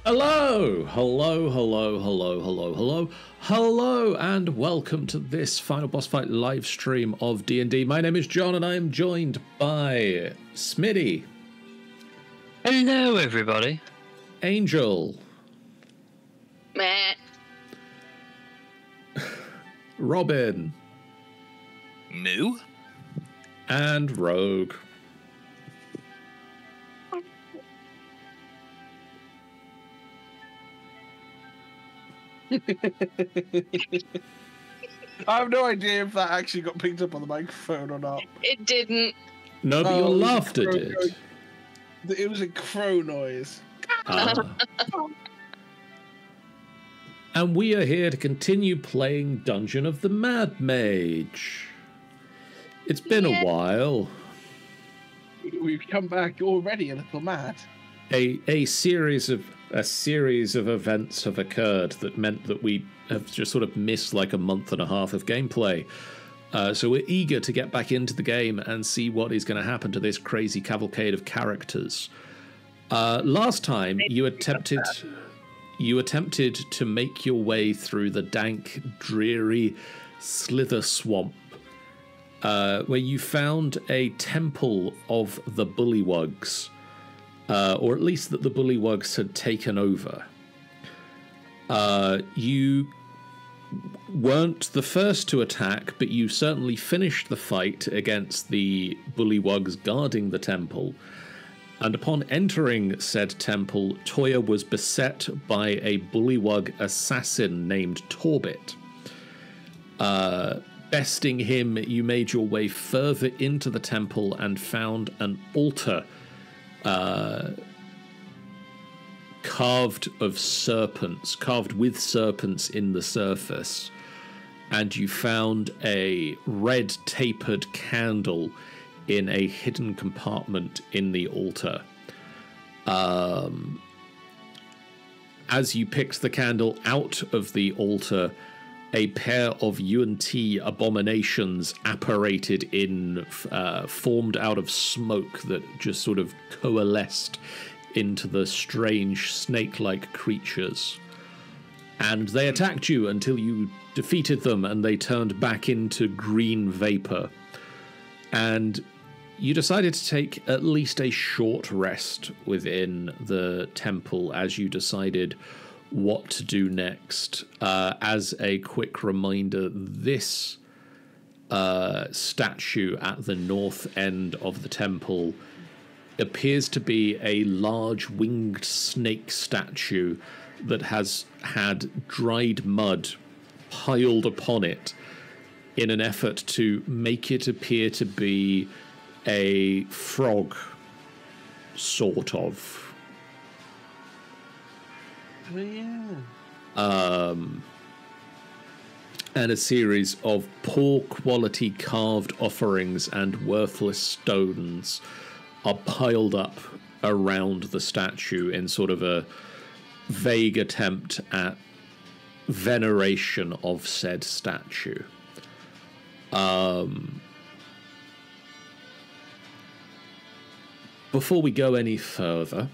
Hello, hello, hello, hello, hello, hello, hello, and welcome to this Final Boss Fight live stream of D&D. My name is John, and I am joined by Smitty. Hello, everybody. Angel. Meh. Robin. Moo. And Rogue. I have no idea if that actually got picked up on the microphone or not. It didn't. No, but your laughter did. It was a crow noise. And we are here to continue playing Dungeon of the Mad Mage. It's been a while. We've come back already a little mad. A series of events have occurred that meant that we have just sort of missed like a month and a half of gameplay. So we're eager to get back into the game and see what is going to happen to this crazy cavalcade of characters. Last time you attempted to make your way through the dank, dreary Slitherswamp, where you found a temple of the Bullywugs. Or at least that the Bullywugs had taken over. You weren't the first to attack, but you certainly finished the fight against the Bullywugs guarding the temple. And upon entering said temple, Toya was beset by a Bullywug assassin named Torbit. Besting him, you made your way further into the temple and found an altar carved with serpents in the surface, and you found a red tapered candle in a hidden compartment in the altar. As you picked the candle out of the altar, a pair of Yuan-ti abominations apparated in, formed out of smoke that just sort of coalesced into the strange snake-like creatures. And they attacked you until you defeated them, and they turned back into green vapor. And you decided to take at least a short rest within the temple as you decided what to do next. As a quick reminder, this statue at the north end of the temple appears to be a large winged snake statue that has had dried mud piled upon it in an effort to make it appear to be a frog, sort of. Oh, yeah. And a series of poor quality carved offerings and worthless stones are piled up around the statue in sort of a vague attempt at veneration of said statue. Before we go any further,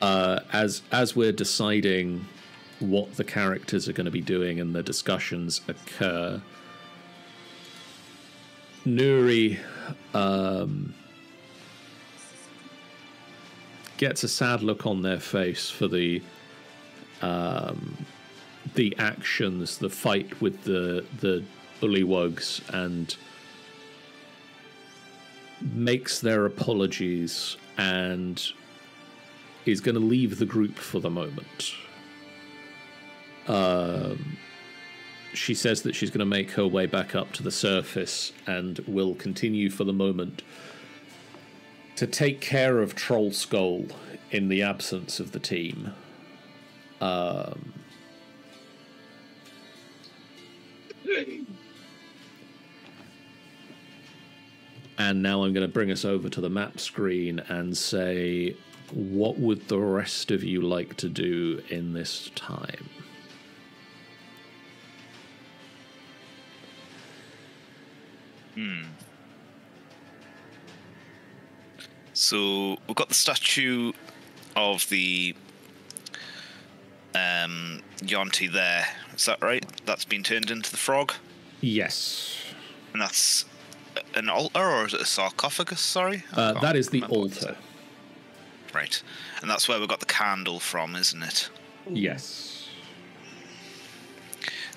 as we're deciding what the characters are going to be doing and the discussions occur, Nuri gets a sad look on their face for the actions, the fight with the Bullywugs, and makes their apologies and is going to leave the group for the moment. She says that she's going to make her way back up to the surface and will continue for the moment to take care of Trollskull in the absence of the team. And now I'm going to bring us over to the map screen and say, what would the rest of you like to do in this time? So we've got the statue of the Yuan-ti there. Is that right? That's been turned into the frog? Yes. And that's an altar, or is it a sarcophagus? Sorry? That is the remember what you altar. said. Right. And that's where we got the candle from, isn't it? Yes.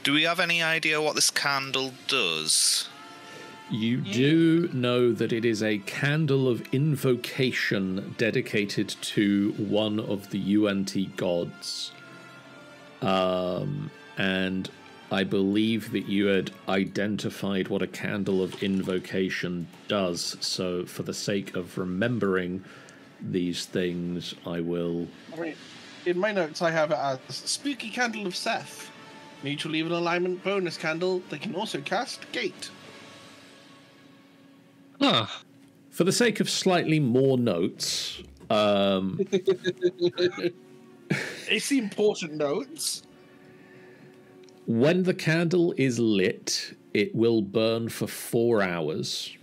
Do we have any idea what this candle does? You do know that it is a candle of invocation dedicated to one of the Yuan-ti gods. And I believe that you had identified what a candle of invocation does. So for the sake of remembering these things, I will... Right. In my notes, I have it as Spooky Candle of Seth. Mutual even alignment bonus candle. They can also cast Gate. Oh, For the sake of slightly more notes, It's the important notes. when the candle is lit, it will burn for 4 hours.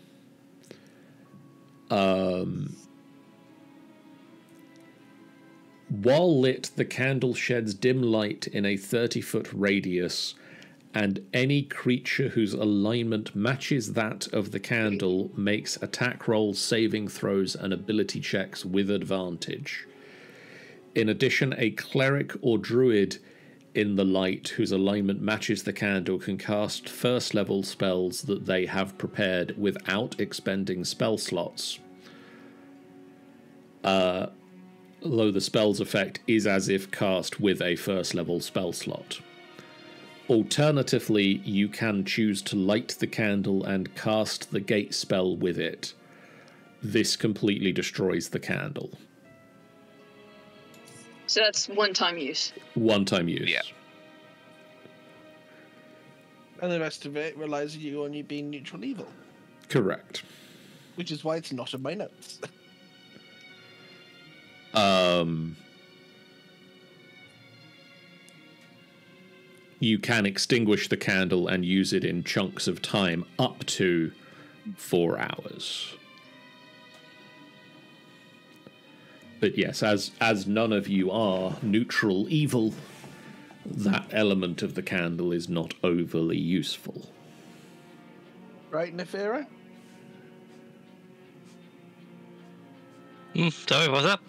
While lit, the candle sheds dim light in a 30-foot radius, and any creature whose alignment matches that of the candle makes attack rolls, saving throws, and ability checks with advantage. In addition, a cleric or druid in the light whose alignment matches the candle can cast first-level spells that they have prepared without expending spell slots. Though the spell's effect is as if cast with a first-level spell slot. Alternatively, you can choose to light the candle and cast the gate spell with it. This completely destroys the candle. So that's one-time use. One-time use. Yeah. And the rest of it relies on you being neutral evil. Correct. Which is why it's not in my notes. You can extinguish the candle and use it in chunks of time up to 4 hours. But yes, as none of you are neutral evil, that element of the candle is not overly useful. Right, Nefera? sorry, what's up?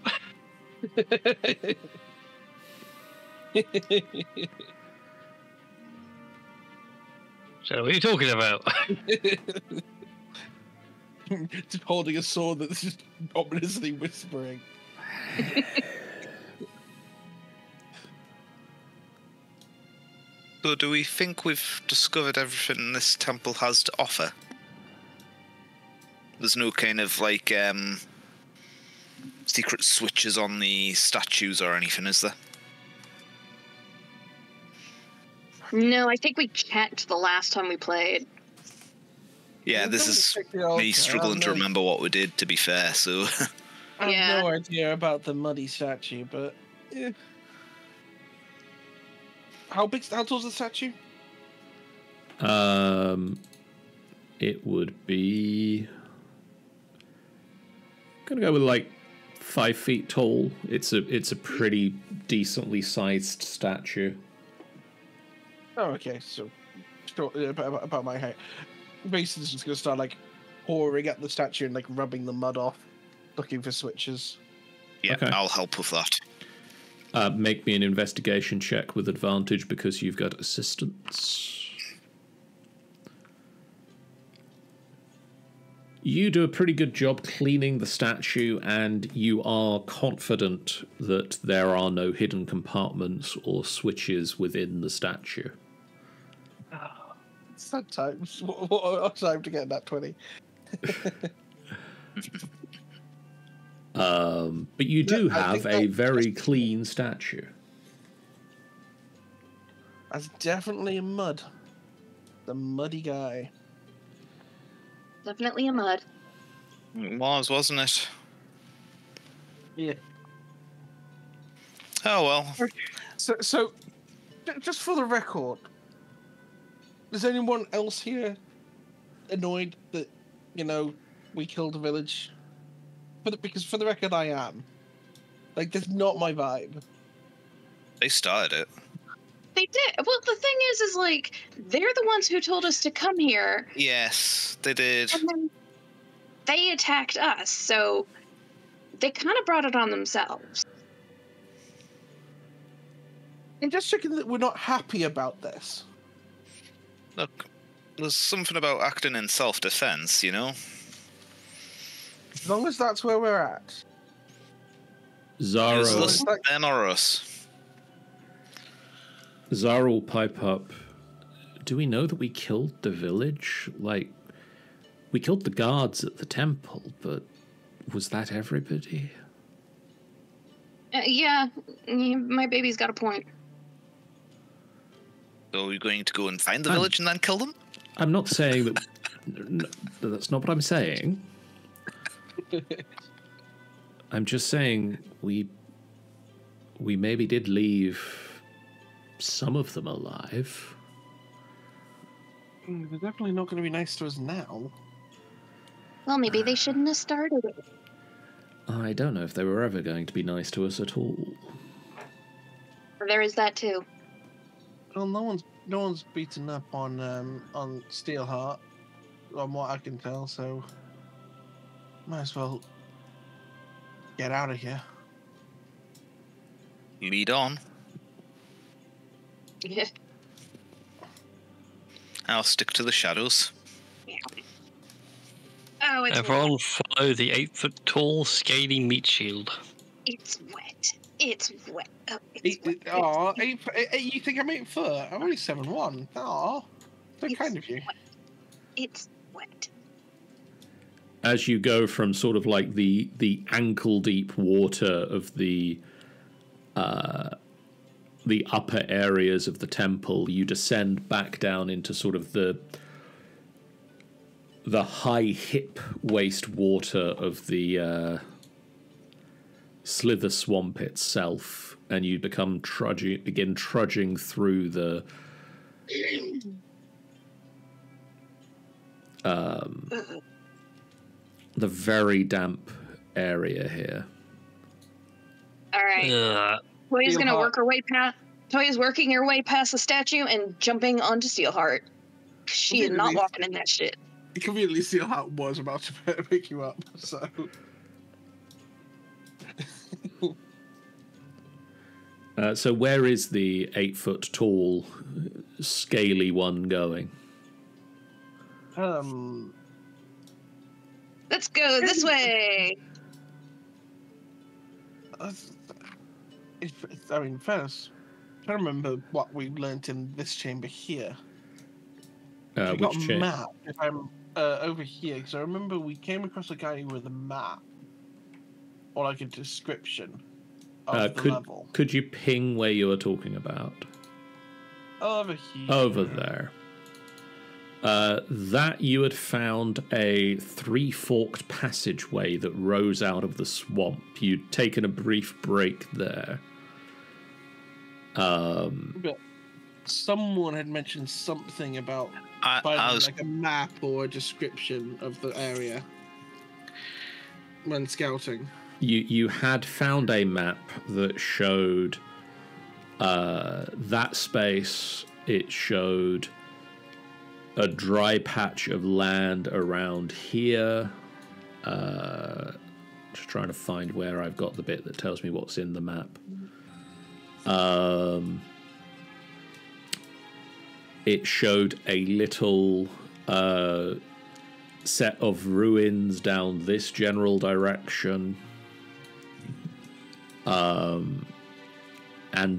So what are you talking about? Just holding a sword that's just ominously whispering. So do we think we've discovered everything this temple has to offer? There's no kind of like secret switches on the statues or anything, is there? No, I think we checked the last time we played. Yeah, this is me struggling to remember what we did, to be fair, so... I have Yeah. no idea about the muddy statue, but... Yeah. How tall's the statue? It would be... I'm gonna go with like 5 feet tall. It's a pretty decently sized statue. Oh, okay, so about my height. Basically, just gonna start like pouring at the statue and like rubbing the mud off, looking for switches. Yeah, Okay. I'll help with that. Make me an investigation check with advantage because you've got assistance. You do a pretty good job cleaning the statue, and you are confident that there are no hidden compartments or switches within the statue. Sometimes, what time to get that 20? But you do I have think a that- very clean statue. That's definitely a mud. The muddy guy. Definitely a mud. It was, wasn't it? Yeah. Oh, well. So, just for the record, is anyone else here annoyed that, we killed a village? Because for the record, I am. Like, that's not my vibe. They started it. They did. Well, the thing is like, they're the ones who told us to come here. Yes, they did. And then they attacked us, so they kind of brought it on themselves. I'm just checking that we're not happy about this. Look, there's something about acting in self-defense, you know? As long as that's where we're at. Zara, Is this them or us? Zara will pipe up. Do we know that we killed the village? Like, we killed the guards at the temple, but was that everybody? Yeah, my baby's got a point. So are we going to go and find the village and then kill them? I'm not saying that... that's not what I'm saying. I'm just saying we maybe did leave some of them alive. They're definitely not going to be nice to us now. Well, maybe they shouldn't have started it. I don't know if they were ever going to be nice to us at all. There is that too. Well, no one's beaten up on Steelheart, on what I can tell. So might as well get out of here. Lead on. Yeah. I'll stick to the shadows. Oh, it's Everyone wet. follow the 8-foot-tall, scaly meat shield. It's wet. It's wet. Oh, You think I'm 8 foot? I'm only 7'1". Aw, so kind of you. Wet. It's wet. As you go from sort of like the ankle-deep water of the upper areas of the temple, you descend back down into sort of the high hip waist water of the Slitherswamp itself, and you begin trudging through the very damp area here. All right. Toya's gonna work her way past. Toya's working her way past the statue and jumping onto Steelheart. She is not walking in that shit. Conveniently, Steelheart was about to pick you up, so. So where is the 8-foot-tall, scaly one going? Let's go this way. First, I remember what we learnt in this chamber here. We Which got a chamber? map. If I'm over here, because I remember we came across a guy with a map, or like a description of the level. Could you ping where you were talking about? Over here. Over there. That you had found a 3-forked passageway that rose out of the swamp. You'd taken a brief break there. But someone had mentioned something about finding like a map or a description of the area when scouting. You had found a map that showed that space. It showed a dry patch of land around here. Just trying to find where I've got the bit that tells me what's in the map. It showed a little set of ruins down this general direction. And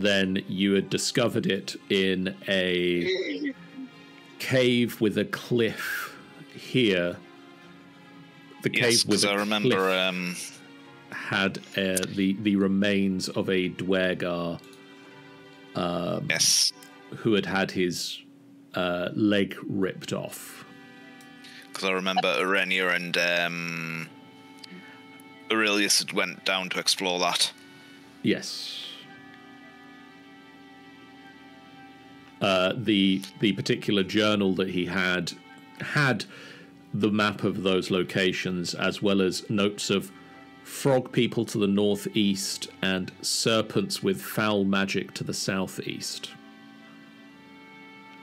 then you had discovered it in a cave with a cliff here. The cave with a cliff had the remains of a Dwergar. Yes. Who had his leg ripped off. Because I remember Arenia and Aurelius had went down to explore that. Yes. The particular journal that he had the map of those locations, as well as notes of frog people to the northeast, and serpents with foul magic to the southeast.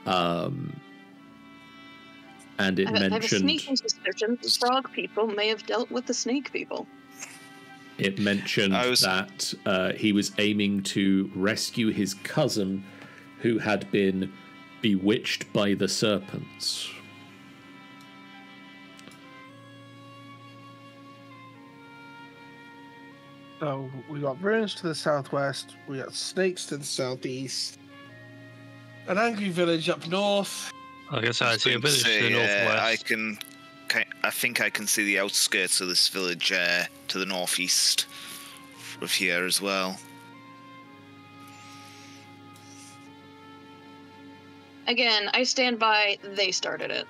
And it mentioned... I have a sneaking suspicion frog people may have dealt with the snake people. It mentioned that he was aiming to rescue his cousin who had been bewitched by the serpents. So we got ruins to the southwest, we got snakes to the southeast, an angry village up north. I guess I see a village to the northwest. I think I can see the outskirts of this village to the northeast of here as well. Again, I stand by. They started it.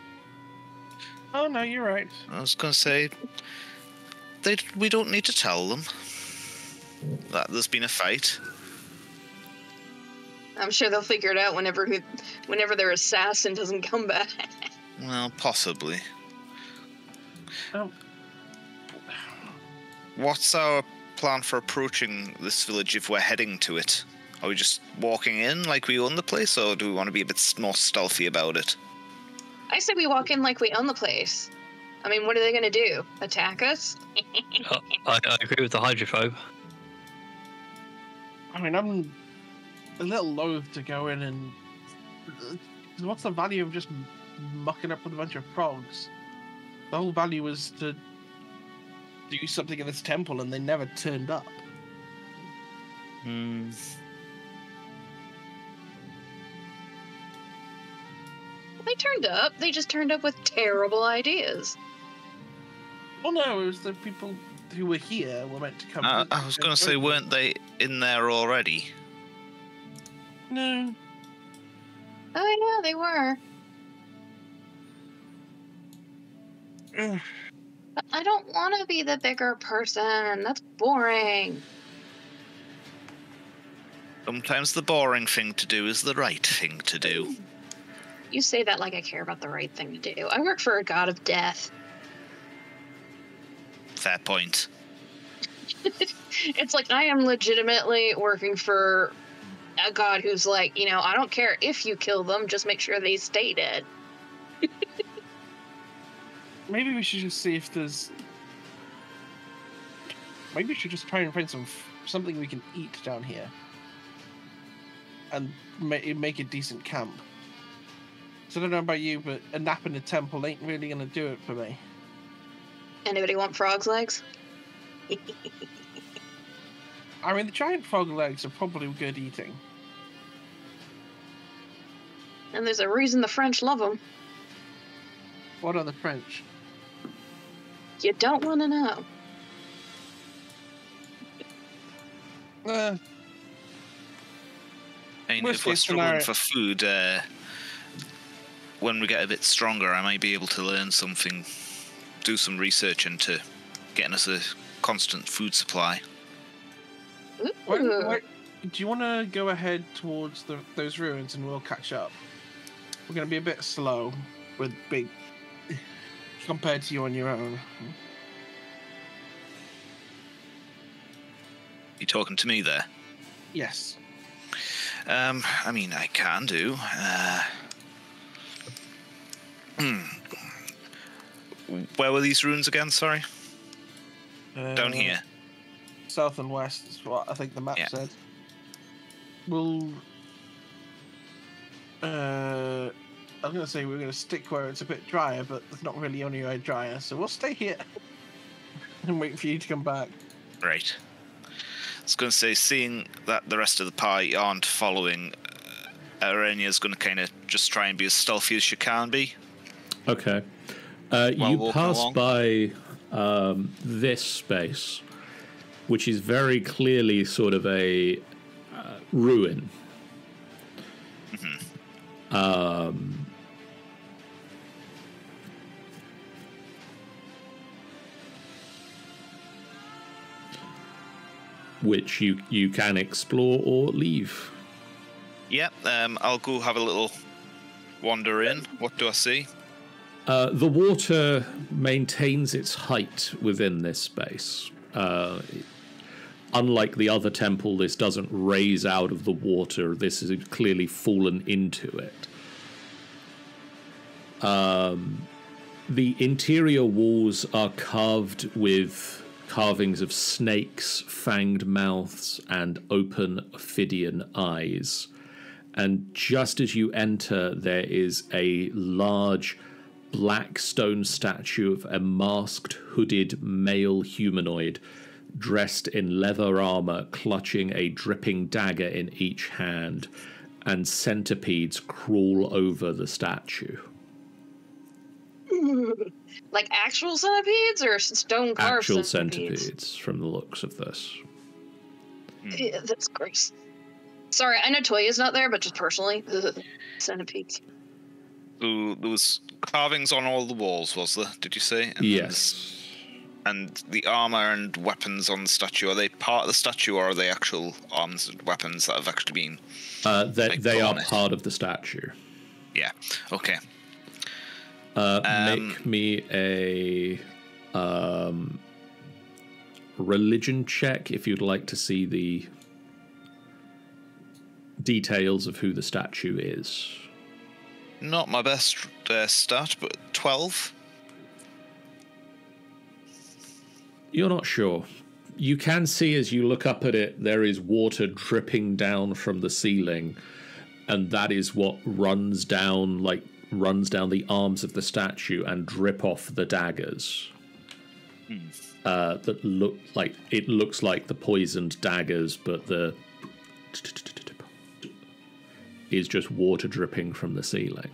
Oh no, you're right. I was going to say, we don't need to tell them that there's been a fight. I'm sure they'll figure it out whenever their assassin doesn't come back. Well, possibly. Oh. What's our plan for approaching this village if we're heading to it? Are we just walking in like we own the place, or do we want to be a bit more stealthy about it? I say we walk in like we own the place. I mean, what are they going to do? Attack us? I agree with the hydrophobe. I mean, I'm a little loath to go in and... What's the value of just mucking up with a bunch of frogs? The whole value was to do something in this temple, and they never turned up. They turned up. They just turned up with terrible ideas. Well, no, it was the people who were here were meant to come. I was going to say, weren't they in there already? No. Oh, yeah, they were. But I don't want to be the bigger person. That's boring. Sometimes the boring thing to do is the right thing to do. You say that like I care about the right thing to do. I work for a god of death. Fair point. It's like I am legitimately working for a god who's like, I don't care if you kill them, just make sure they stay dead. Maybe we should just see if there's... Maybe we should just try and find something we can eat down here. And make a decent camp. So I don't know about you, but a nap in the temple ain't really going to do it for me. Anybody want frog's legs? I mean, the giant frog legs are probably good eating. And there's a reason the French love them. What are the French? You don't want to know. I mean, if we're struggling for food, when we get a bit stronger, I might be able to learn something, do some research into getting us a constant food supply. Do you want to go ahead towards those ruins and we'll catch up? We're going to be a bit slow with big... compared to you on your own. You talking to me there? Yes. I mean, I can do. Where were these ruins again? Sorry. Down here. South and west is what I think the map said. We'll. I was going to say we're going to stick where it's a bit drier, but it's not really anywhere drier, so we'll stay here and wait for you to come back. Right. I was going to say, seeing that the rest of the party aren't following, Arenia's going to kind of just try and be as stealthy as she can be. Okay. You pass by this space, which is very clearly sort of a ruin. Mm-hmm. Which you can explore or leave. Yep, I'll go have a little wander in. What do I see? The water maintains its height within this space. Unlike the other temple, this doesn't raise out of the water. This has clearly fallen into it. The interior walls are carved with carvings of snakes, fanged mouths, and open ophidian eyes. And just as you enter, there is a large black stone statue of a masked, hooded male humanoid dressed in leather armor, clutching a dripping dagger in each hand, and centipedes crawl over the statue. Like actual centipedes or stone carved Actual centipedes? From the looks of this. Yeah, that's gross. Sorry, I know Toya's not there, but just personally, centipedes. Ooh, there was carvings on all the walls, was there? Did you say? And yes. And the armor and weapons on the statue, are they part of the statue, or are they actual arms and weapons that have actually been... they are part of the statue. Yeah, okay. Make me a religion check if you'd like to see the details of who the statue is. Not my best stat, but 12. You're not sure. You can see as you look up at it, there is water dripping down from the ceiling, and that is what runs down the arms of the statue and drip off the daggers. That looks like the poisoned daggers, but the is just water dripping from the ceiling.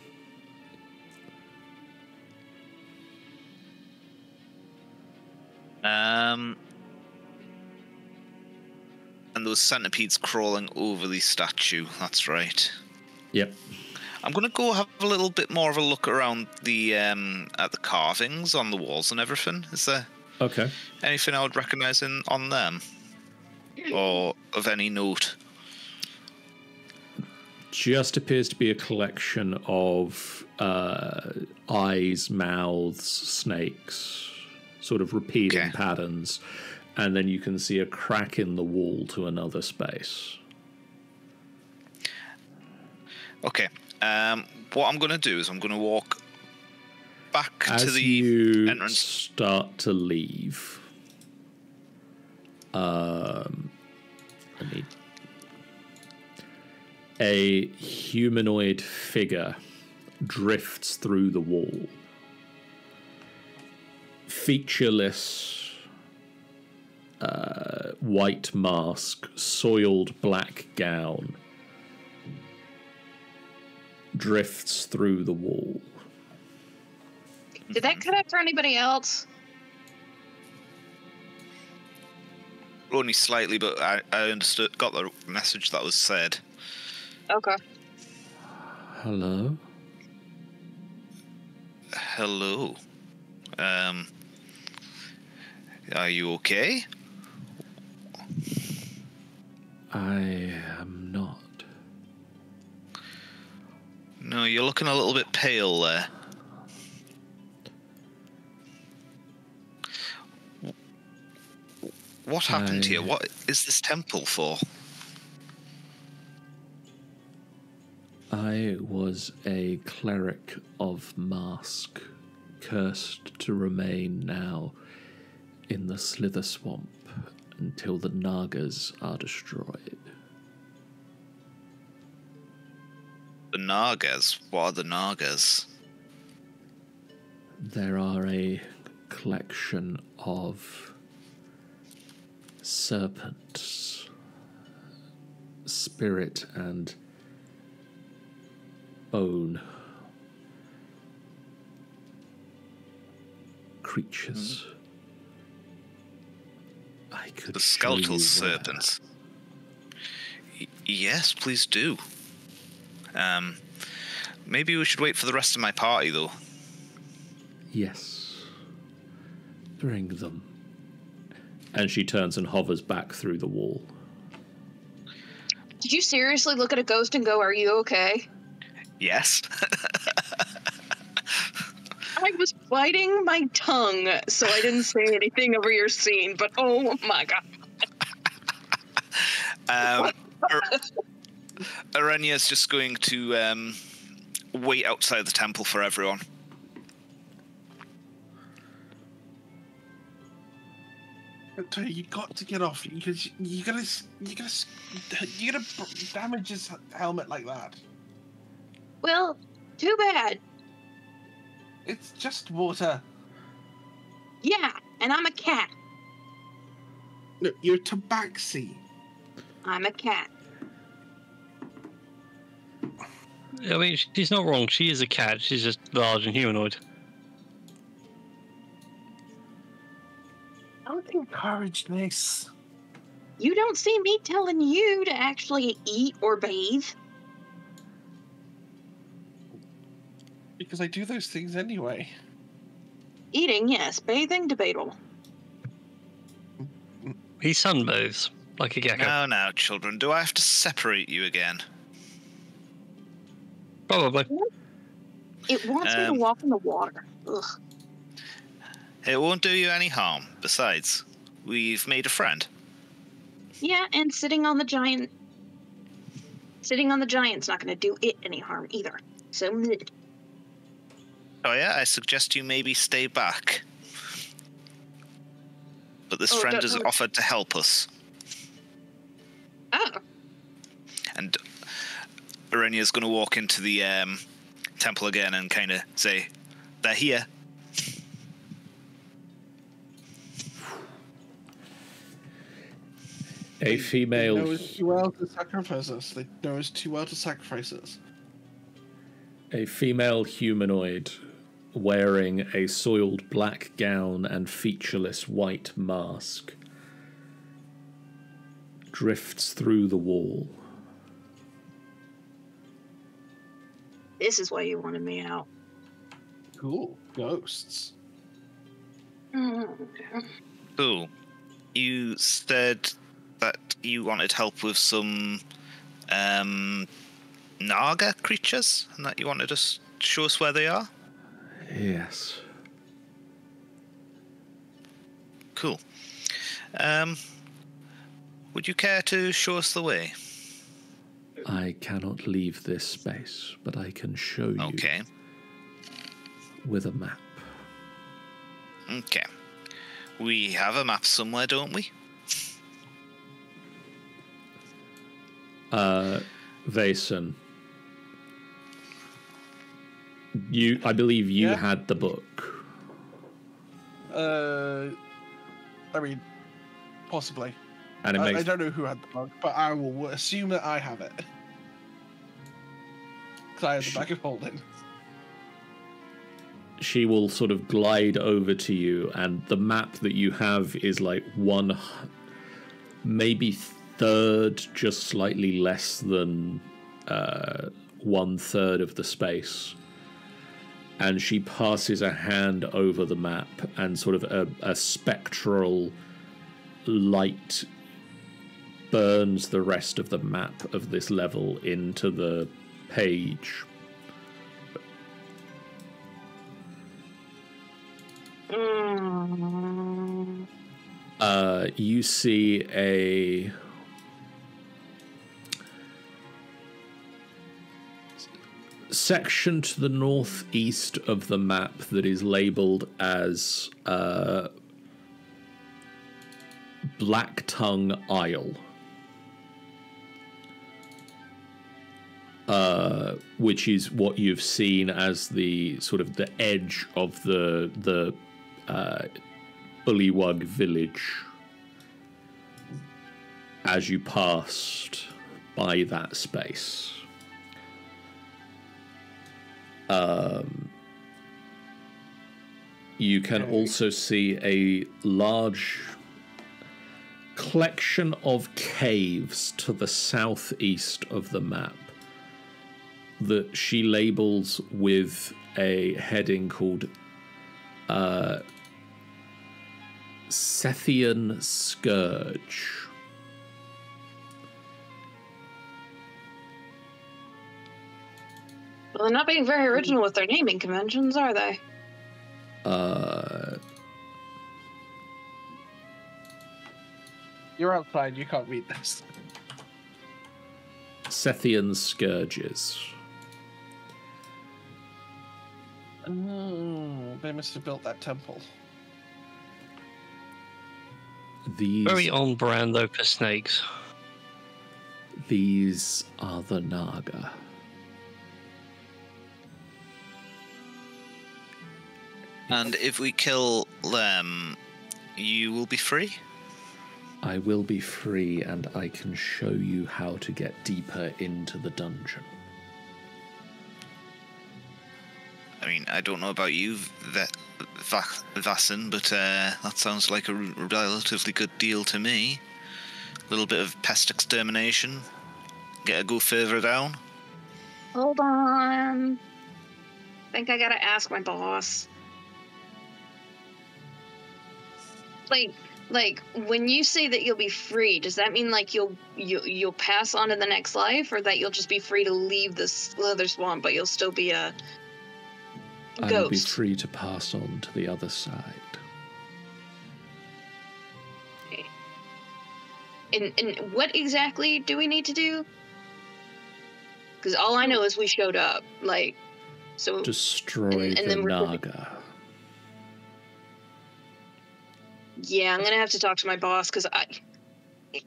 And those centipedes crawling over the statue. That's right. Yep. I'm going to go have a little bit more of a look around the at the carvings on the walls and everything. Is there anything I would recognise on them, or of any note? Just appears to be a collection of eyes, mouths, snakes, sort of repeating patterns, and then you can see a crack in the wall to another space. Okay. What I'm going to do is I'm going to walk back as to the you entrance. Start to leave. A humanoid figure drifts through the wall. Featureless, white mask, soiled black gown, drifts through the wall. Did that cut out for anybody else? Only slightly, but I got the message that was said. Okay. Hello? Hello. Are you okay? I am not. No, you're looking a little bit pale there. What happened here? What is this temple for? I was a cleric of Mask, cursed to remain now in the Slitherswamp until the Nagas are destroyed. The Nagas? What are the Nagas? There are a collection of serpents, spirit and bone creatures. I could the skeletal show you serpents. Yes, please do. Maybe we should wait for the rest of my party, though. Yes. Bring them. And she turns and hovers back through the wall. Did you seriously look at a ghost and go, "Are you okay?" Yes. I was biting my tongue, so I didn't say anything over your scene, but oh my god. Arenya's just going to wait outside the temple for everyone. You got to get off because you gotta damage his helmet like that. Well, too bad. It's just water. Yeah, and I'm a cat. No, you're tabaxi. I'm a cat. I mean, she's not wrong. She is a cat. She's just large and humanoid. Don't encourage this. You don't see me telling you to actually eat or bathe. Because I do those things anyway. Eating, yes. Bathing, debatable. He sunbathes like a gecko. Now, children, do I have to separate you again? Probably. It wants me to walk in the water. Ugh. It won't do you any harm. Besides, we've made a friend. Yeah, and sitting on the giant's not going to do it any harm either. So, Oh yeah, I suggest you maybe stay back. But this friend has offered to help us. Oh. And Arenya's going to walk into the temple again and kind of say, "They're here." A female. They know us too well to sacrifice us. They know us too well to sacrifice us. A female humanoid wearing a soiled black gown and featureless white mask drifts through the wall. This is why you wanted me out. Cool. Ghosts. Cool. You said that you wanted help with some Naga creatures, and that you wanted to show us where they are? Yes. Cool. Would you care to show us the way? I cannot leave this space, but I can show you. Okay. With a map. Okay. We have a map somewhere, don't we? Vason. I believe you had the book. I mean, possibly. And I don't know who had the book, but I will assume that I have it. Because I have the bag of holding. She will sort of glide over to you, and the map that you have is like one, maybe third, just slightly less than 1/3 of the space. And she passes a hand over the map, and sort of a spectral light burns the rest of the map of this level into the page. You see a section to the northeast of the map that is labeled as Black Tongue Isle, which is what you've seen as the sort of the edge of the Bullywug village as you passed by that space. You can also see a large collection of caves to the southeast of the map that she labels with a heading called Sethian Scourge. Well, they're not being very original with their naming conventions, are they? You're outside, you can't read this. Sethian scourges. Oh, they must have built that temple. These very on brand though for snakes. These are the Naga. And if we kill them, you will be free? I will be free, and I can show you how to get deeper into the dungeon. I mean, I don't know about you, Vassin, but that sounds like a relatively good deal to me. A little bit of pest extermination. Get to go further down. Hold on. I think I gotta ask my boss. Like when you say that you'll be free, does that mean like you'll pass on to the next life, or that you'll just be free to leave the Slitherswamp, but you'll still be a ghost? I'll be free to pass on to the other side. Okay. And what exactly do we need to do? Because all I know is we showed up, like, so destroy the Naga. Yeah, I'm gonna have to talk to my boss, because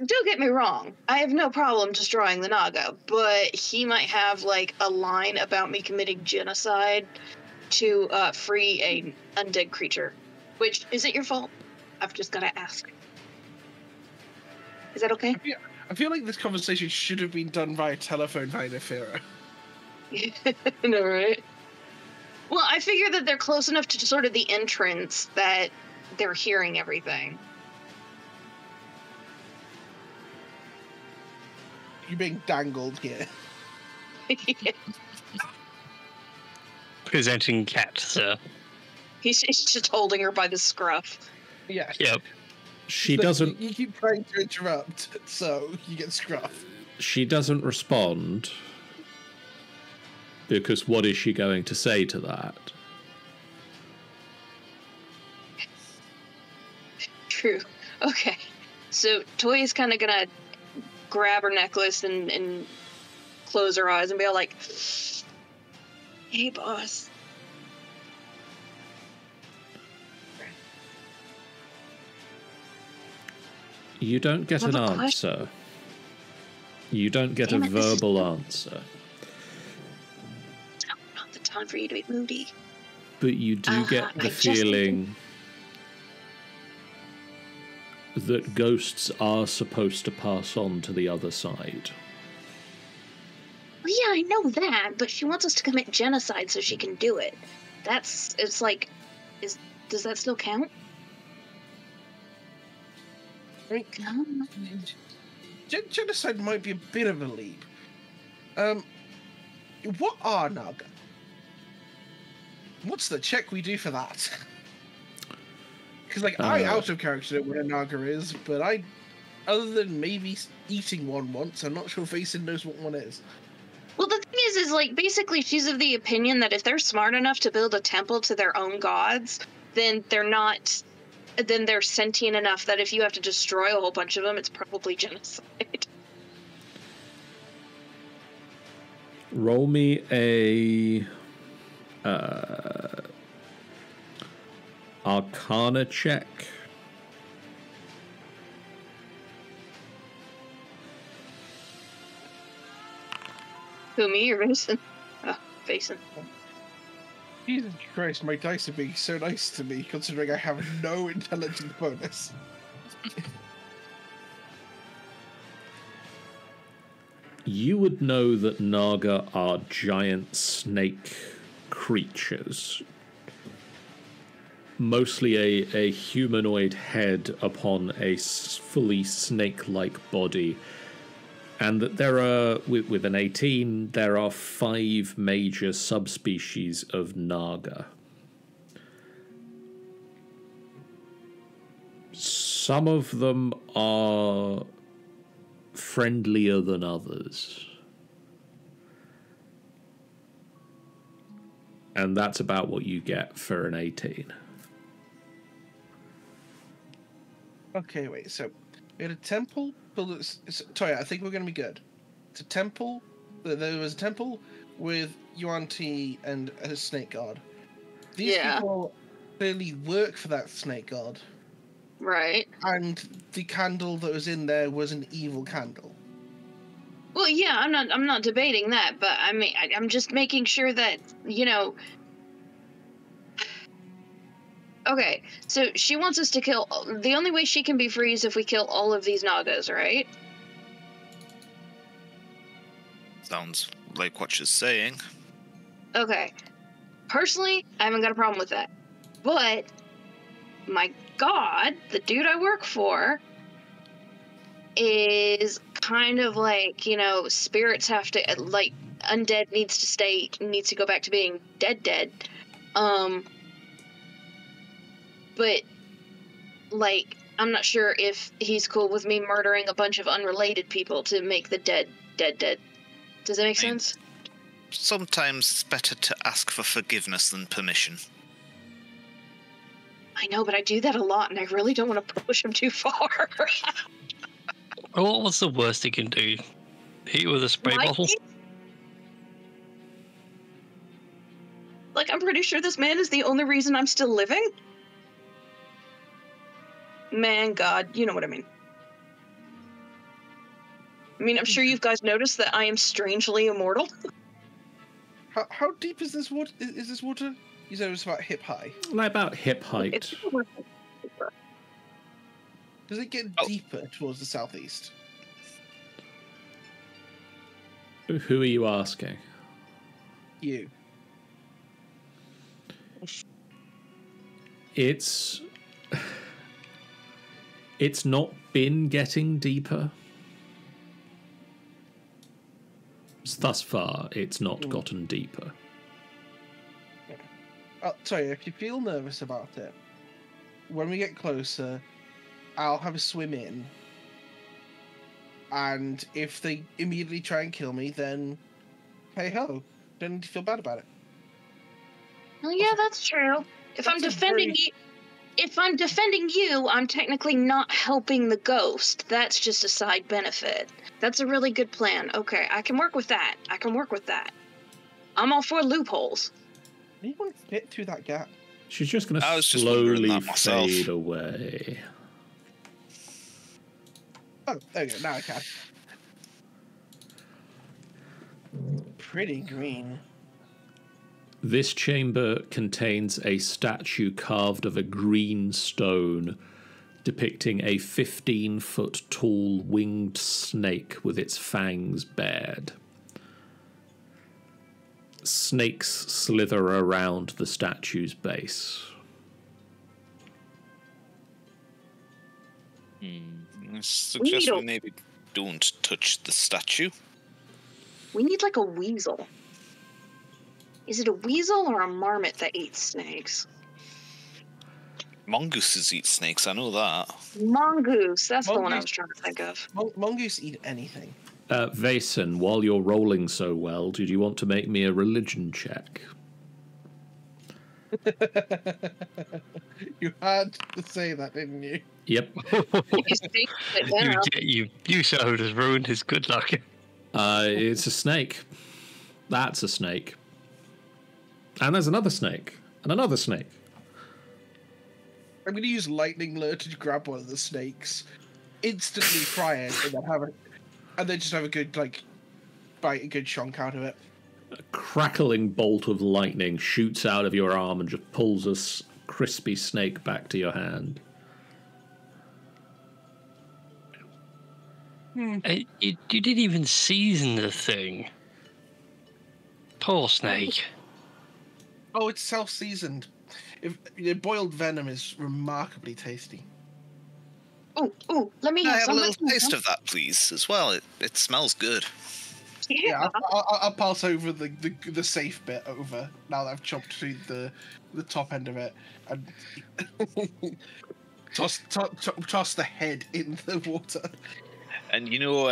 don't get me wrong, I have no problem destroying the Naga, but he might have like a line about me committing genocide to free a undead creature. Which, is it your fault? I've just gotta ask. Is that okay? I feel like this conversation should have been done via telephone via Nefera. No, right? Well, I figure that they're close enough to sort of the entrance that they're hearing everything. You're being dangled here. Yeah. Presenting cat, sir. He's just holding her by the scruff. Yeah. Yep. She doesn't... You keep trying to interrupt, so you get scruff. She doesn't respond, because what is she going to say to that? True. Okay. So Toy is kind of gonna grab her necklace and close her eyes and be all like, "Hey, boss." You don't get an answer. You don't get a verbal answer. Not the time for you to be moody. But you do get the feeling that ghosts are supposed to pass on to the other side. Well, yeah, I know that, but she wants us to commit genocide so she can do it. Does that still count? I mean, genocide might be a bit of a leap. What are Naga? What's the check we do for that? Because, I out of character know what a Naga is, but other than maybe eating one once, I'm not sure Vason knows what one is. Well, the thing is basically she's of the opinion that if they're smart enough to build a temple to their own gods, then they're sentient enough that if you have to destroy a whole bunch of them, it's probably genocide. Roll me a Arcana check. Who, me or Vason? Oh, Vason. Jesus Christ, my dice are being so nice to me, considering I have no intelligence bonus. You would know that Naga are giant snake creatures. Mostly a humanoid head upon a fully snake-like body. And that there are, with an 18, there are 5 major subspecies of Naga. Some of them are friendlier than others. And that's about what you get for an 18. Okay, wait. So we had a temple. Toya, I think we're going to be good. It's a temple. There was a temple with Yuan-ti and a snake god. These people clearly work for that snake god. Right. And the candle that was in there was an evil candle. Well, yeah, I'm not debating that, but I mean, I'm just making sure that, you know. Okay, so she wants us to kill. The only way she can be free is if we kill all of these Nagas, right? Sounds like what she's saying. Okay. Personally, I haven't got a problem with that. But my god, the dude I work for, is kind of like, you know, spirits have to, like, undead needs to go back to being dead. But, like, I'm not sure if he's cool with me murdering a bunch of unrelated people to make the dead. Does that make sense? Sometimes it's better to ask for forgiveness than permission. I know, but I do that a lot, and I really don't want to push him too far. What's the worst he can do? Hit you with a spray bottle? Like, I'm pretty sure this man is the only reason I'm still living. Man, God, you know what I mean. I mean, I'm sure you guys noticed that I am strangely immortal. How deep is this water? Is this water? You said it was about hip high. Like about hip height. Does it get deeper towards the southeast? Who are you asking? You. It's not been getting deeper. Thus far, it's not gotten deeper. Sorry, if you feel nervous about it, when we get closer, I'll have a swim in. And if they immediately try and kill me, then hey ho, don't need to feel bad about it. Well, yeah, that's true. If I'm defending you, I'm technically not helping the ghost. That's just a side benefit. That's a really good plan. Okay, I can work with that. I'm all for loopholes. Anyone fit through that gap? She's just going to slowly fade away. Oh, there you go. Now I can. Pretty green. This chamber contains a statue carved of a green stone depicting a 15-foot tall winged snake with its fangs bared. Snakes slither around the statue's base. I suggest we maybe don't touch the statue. We need like a weasel. Is it a weasel or a marmot that eats snakes? Mongooses eat snakes, I know that. Mongoose, that's the one I was trying to think of. Mongoose eat anything. Vason, while you're rolling so well, did you want to make me a religion check? You had to say that, didn't you? Yep. You showed has ruined his good luck. It's a snake. That's a snake. And there's another snake. And another snake. I'm going to use lightning lure to grab one of the snakes, instantly fry it, and then just have a good bite, a good chunk out of it. A crackling bolt of lightning shoots out of your arm and just pulls a crispy snake back to your hand. You didn't even season the thing. Poor snake. Oh, it's self-seasoned. Boiled venom is remarkably tasty. Ooh, let me have a little taste of that, please, as well. It smells good. Yeah, I'll pass over the safe bit over now that I've chopped through the top end of it and toss the head in the water. And you know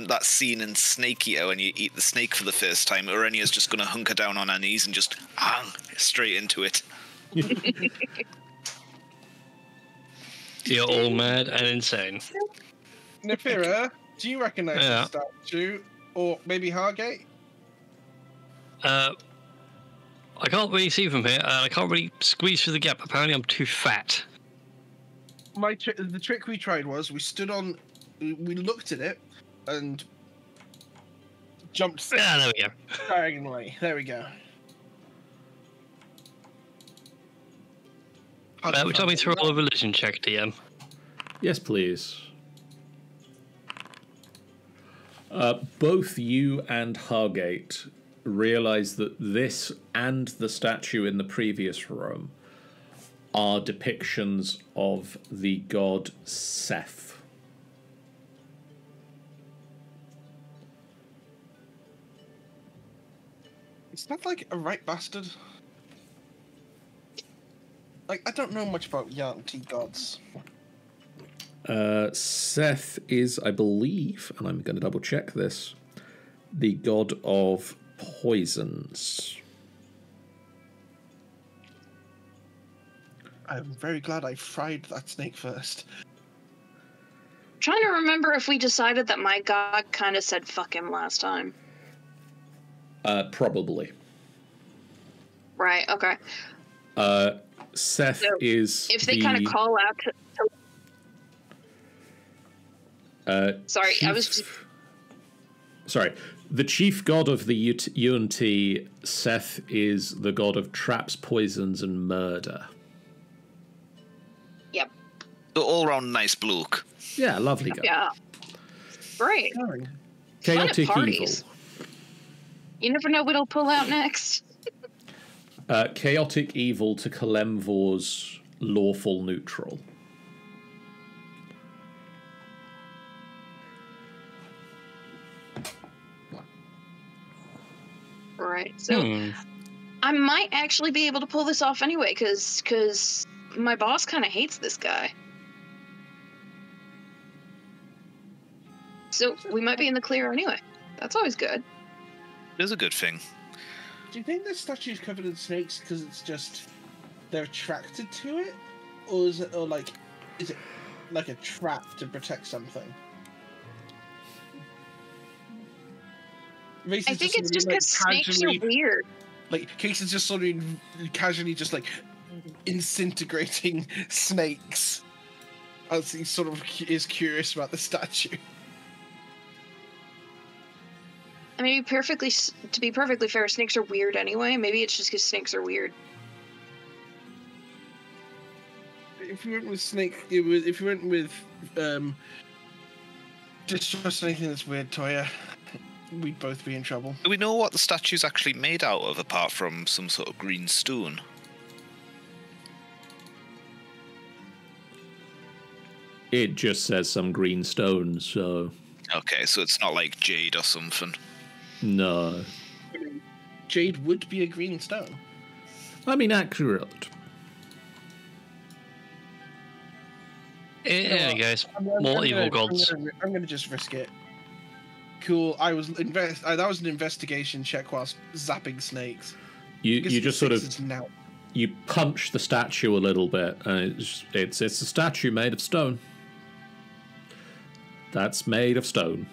that scene in Snake Eater when you eat the snake for the first time, Orenia's just going to hunker down on her knees and just straight into it. You're all mad and insane. Nefira, do you recognize the statue? Or maybe Hargate? I can't really see from here, and I can't really squeeze through the gap. Apparently, I'm too fat. The trick we tried was we looked at it and jumped. Yeah, there we go. Diagonally. There we go. Would you like me to roll a religion check, DM? Yes, please. Both you and Hargate realize that this and the statue in the previous room are depictions of the god Seth. Is that like a right bastard? Like, I don't know much about Yuan-ti gods. Seth is, I believe, and I'm going to double check this, the god of poisons. I'm very glad I fried that snake first. I'm trying to remember if we decided that my god kind of said fuck him last time. Probably. Right, okay. Seth so is if they kind of call out sorry, I was just... Sorry. The chief god of the Yuan-ti, Seth, is the god of traps, poisons, and murder. Yep. All-round nice bloke. Yeah, lovely guy. Yeah. Great. Chaotic evil. You never know what'll pull out next. Chaotic evil to Kalemvor's lawful neutral. Right. So I might actually be able to pull this off anyway, because my boss kind of hates this guy. So we might be in the clear anyway. That's always good. It is a good thing. Do you think this statue's covered in snakes because it's just they're attracted to it, or is it like a trap to protect something? I think it's just because snakes are weird. Like, Casey's just sort of casually just like disintegrating snakes as he sort of is curious about the statue. I mean, to be perfectly fair, snakes are weird anyway. Maybe it's just because snakes are weird. If you went with snake, if you went with distrust anything that's weird, Toya, we'd both be in trouble. Do we know what the statue's actually made out of, apart from some sort of green stone? It just says some green stone, so... Okay, so it's not like jade or something. No. Jade would be a green stone. I mean, accurate. There you guys. More evil gods. I'm going to just risk it. Cool. That was an investigation check whilst zapping snakes. You just sort of you punch the statue a little bit, and it's a statue made of stone. That's made of stone.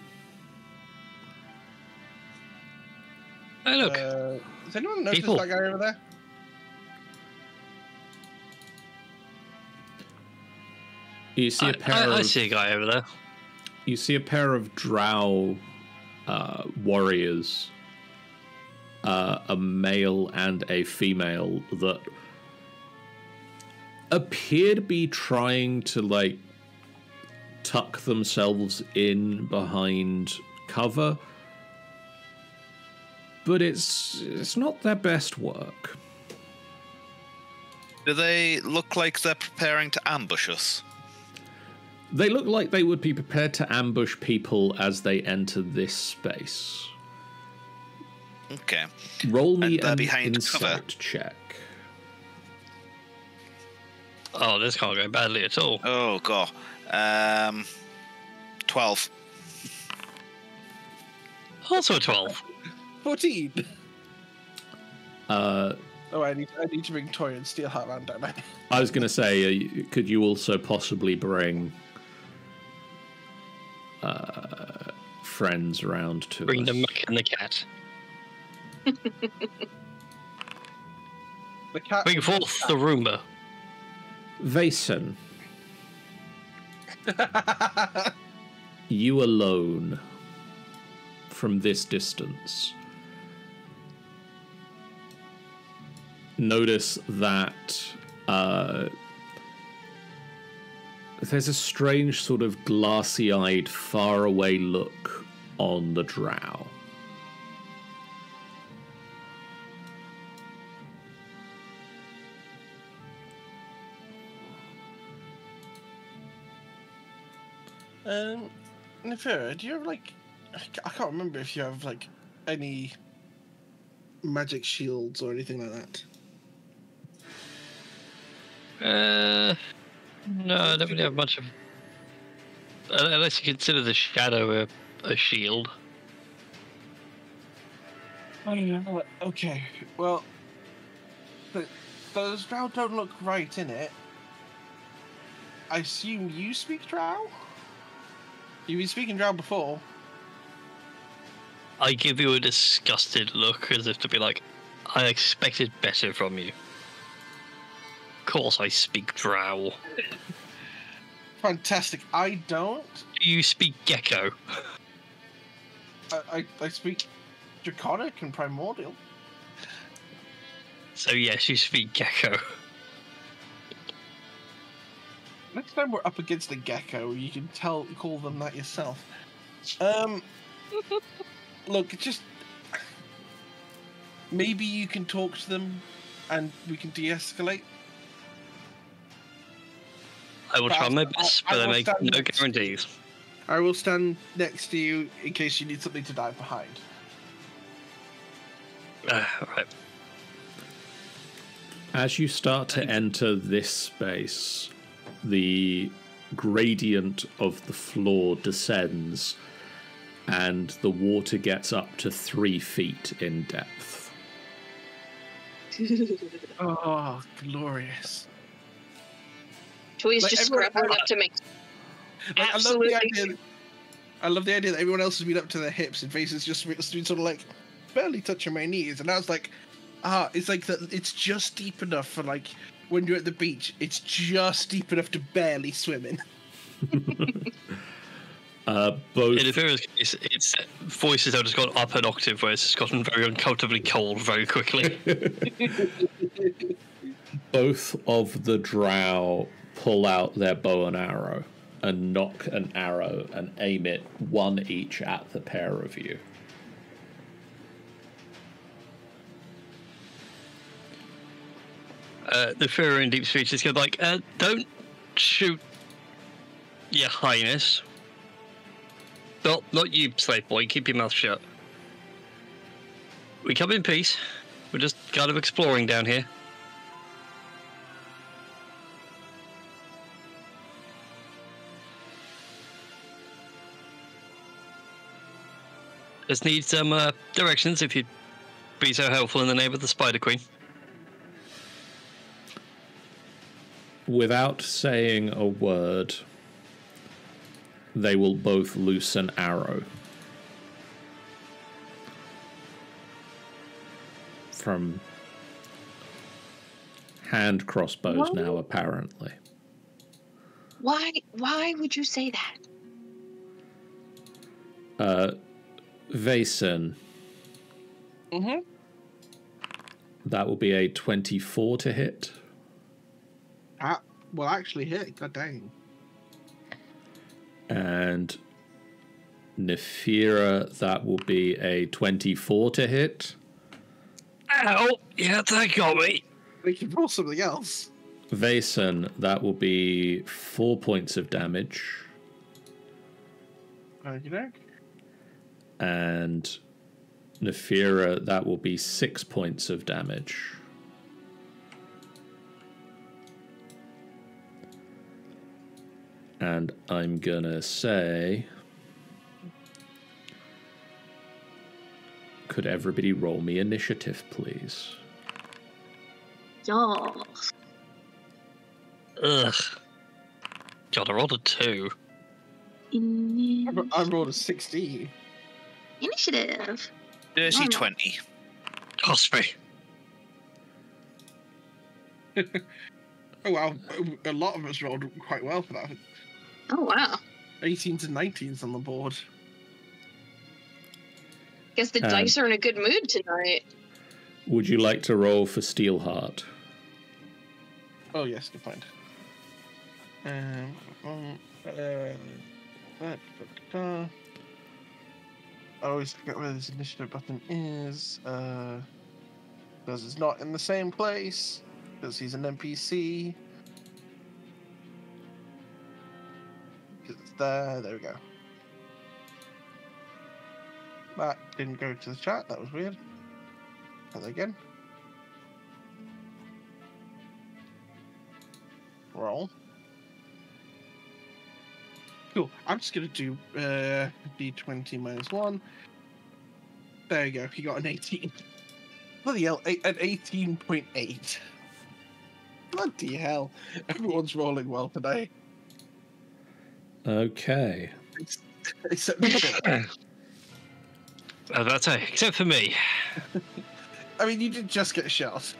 Hey, look. Does anyone notice that guy over there? You see a pair I see a guy over there. You see a pair of drow warriors, a male and a female, that appear to be trying to, like, tuck themselves in behind cover, but it's not their best work. Do they look like they're preparing to ambush us? They look like they would be prepared to ambush people as they enter this space. Okay. Roll me an behind insight cover. check. Oh, this can't go badly at all. Oh, God. 12. Also a 12. 14. Oh, I need to bring Toy and Steelheart around, don't I? I was going to say, could you also possibly bring friends around to Bring us? the Mac and the cat. The cat. Bring forth the Roomba. Vason, you alone from this distance notice that there's a strange sort of glassy-eyed, faraway look on the drow. Nefera, do you have like? I can't remember if you have like any magic shields or anything like that. No, I don't really have much of. Unless you consider the shadow a shield. Oh yeah. Okay. Well, those drow don't look right in it. I assume you speak drow? You've been speaking drow before. I give you a disgusted look as if to be like, I expected better from you. Of course I speak drow. Fantastic. I don't. Do you speak gecko? I speak draconic and primordial. So yes, you speak gecko. Next time we're up against a gecko, you can call them that yourself. Look, just maybe you can talk to them, and we can de-escalate. I will try my best, but I make no guarantees. I will stand next to you in case you need something to dive behind. Right. As you start to enter this space, the gradient of the floor descends and the water gets up to 3 feet in depth. Oh, glorious. Toy's just scrapping up to make. Like, Absolutely. I love the idea that everyone else has been up to their hips and Face's just been sort of like barely touching my knees, and I was like, it's like that. It's just deep enough for like when you're at the beach. It's just deep enough to barely swim in. Both. In Athera's case, its voices have just gone up an octave, where it's just gotten very uncomfortably cold very quickly. Both of the drow pull out their bow and arrow and knock an arrow and aim it, one each at the pair of you. The Fuhrer in deep speech is like, don't shoot, Your Highness. Not you, slave boy. Keep your mouth shut. We come in peace. We're just kind of exploring down here. Just need some directions, if you'd be so helpful in the name of the Spider Queen. Without saying a word, they will both loose an arrow from hand crossbows now, apparently. Why would you say that? Vason. Mm-hmm. That will be a 24 to hit. Well, actually hit. God dang. And Nefira, that will be a 24 to hit. Ow! Yeah, that got me. We can roll something else. Vason, that will be 4 points of damage. Okey-doke. And Nefira, that will be 6 points of damage. And I'm gonna say, could everybody roll me initiative, please? Y'all. Ugh. God, I rolled a 2. I rolled a 16. Initiative. Dirty 20. Cost me. Oh wow, a lot of us rolled quite well for that. Oh wow. 18 to 19s on the board. Guess the dice are in a good mood tonight. Would you like to roll for Steelheart? Oh yes, good point. I always forget where this initiative button is. Because it's not in the same place. Because he's an NPC. Because it's there. There we go. That didn't go to the chat. That was weird. Try that again. Roll. Cool. I'm just going to do D20 minus 1. There you go. He got an 18. Bloody hell. An 18.8. Bloody hell. Everyone's rolling well today. Okay. Except me. That's it. Except for me. I mean, you did just get shot.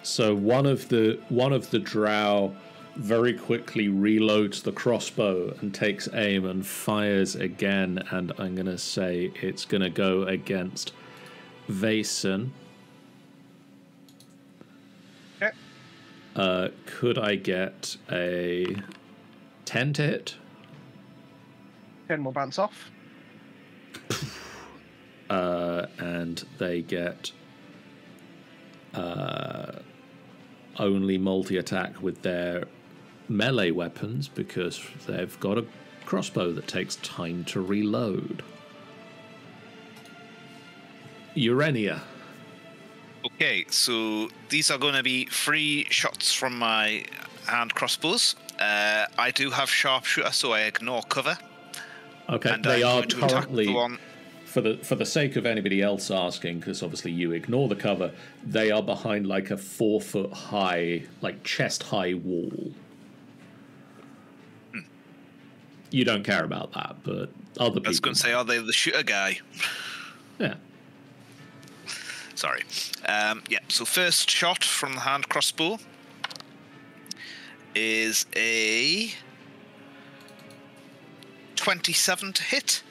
So one of the drow very quickly reloads the crossbow and takes aim and fires again, and I'm going to say it's going to go against Vason. Okay. Could I get a 10 to hit? 10 will bounce off. And they get only multi-attack with their melee weapons because they've got a crossbow that takes time to reload. Urania. Okay, so these are going to be 3 shots from my hand crossbows. I do have sharpshooter, so I ignore cover. Okay, and they I'm are going to attack currently, the one. for the sake of anybody else asking, because obviously you ignore the cover, they are behind like a 4-foot high, like chest high wall. You don't care about that, but other people. I was going to say, are they the shooter guy? Yeah. Sorry. Yeah, so first shot from the hand crossbow is a 27 to hit.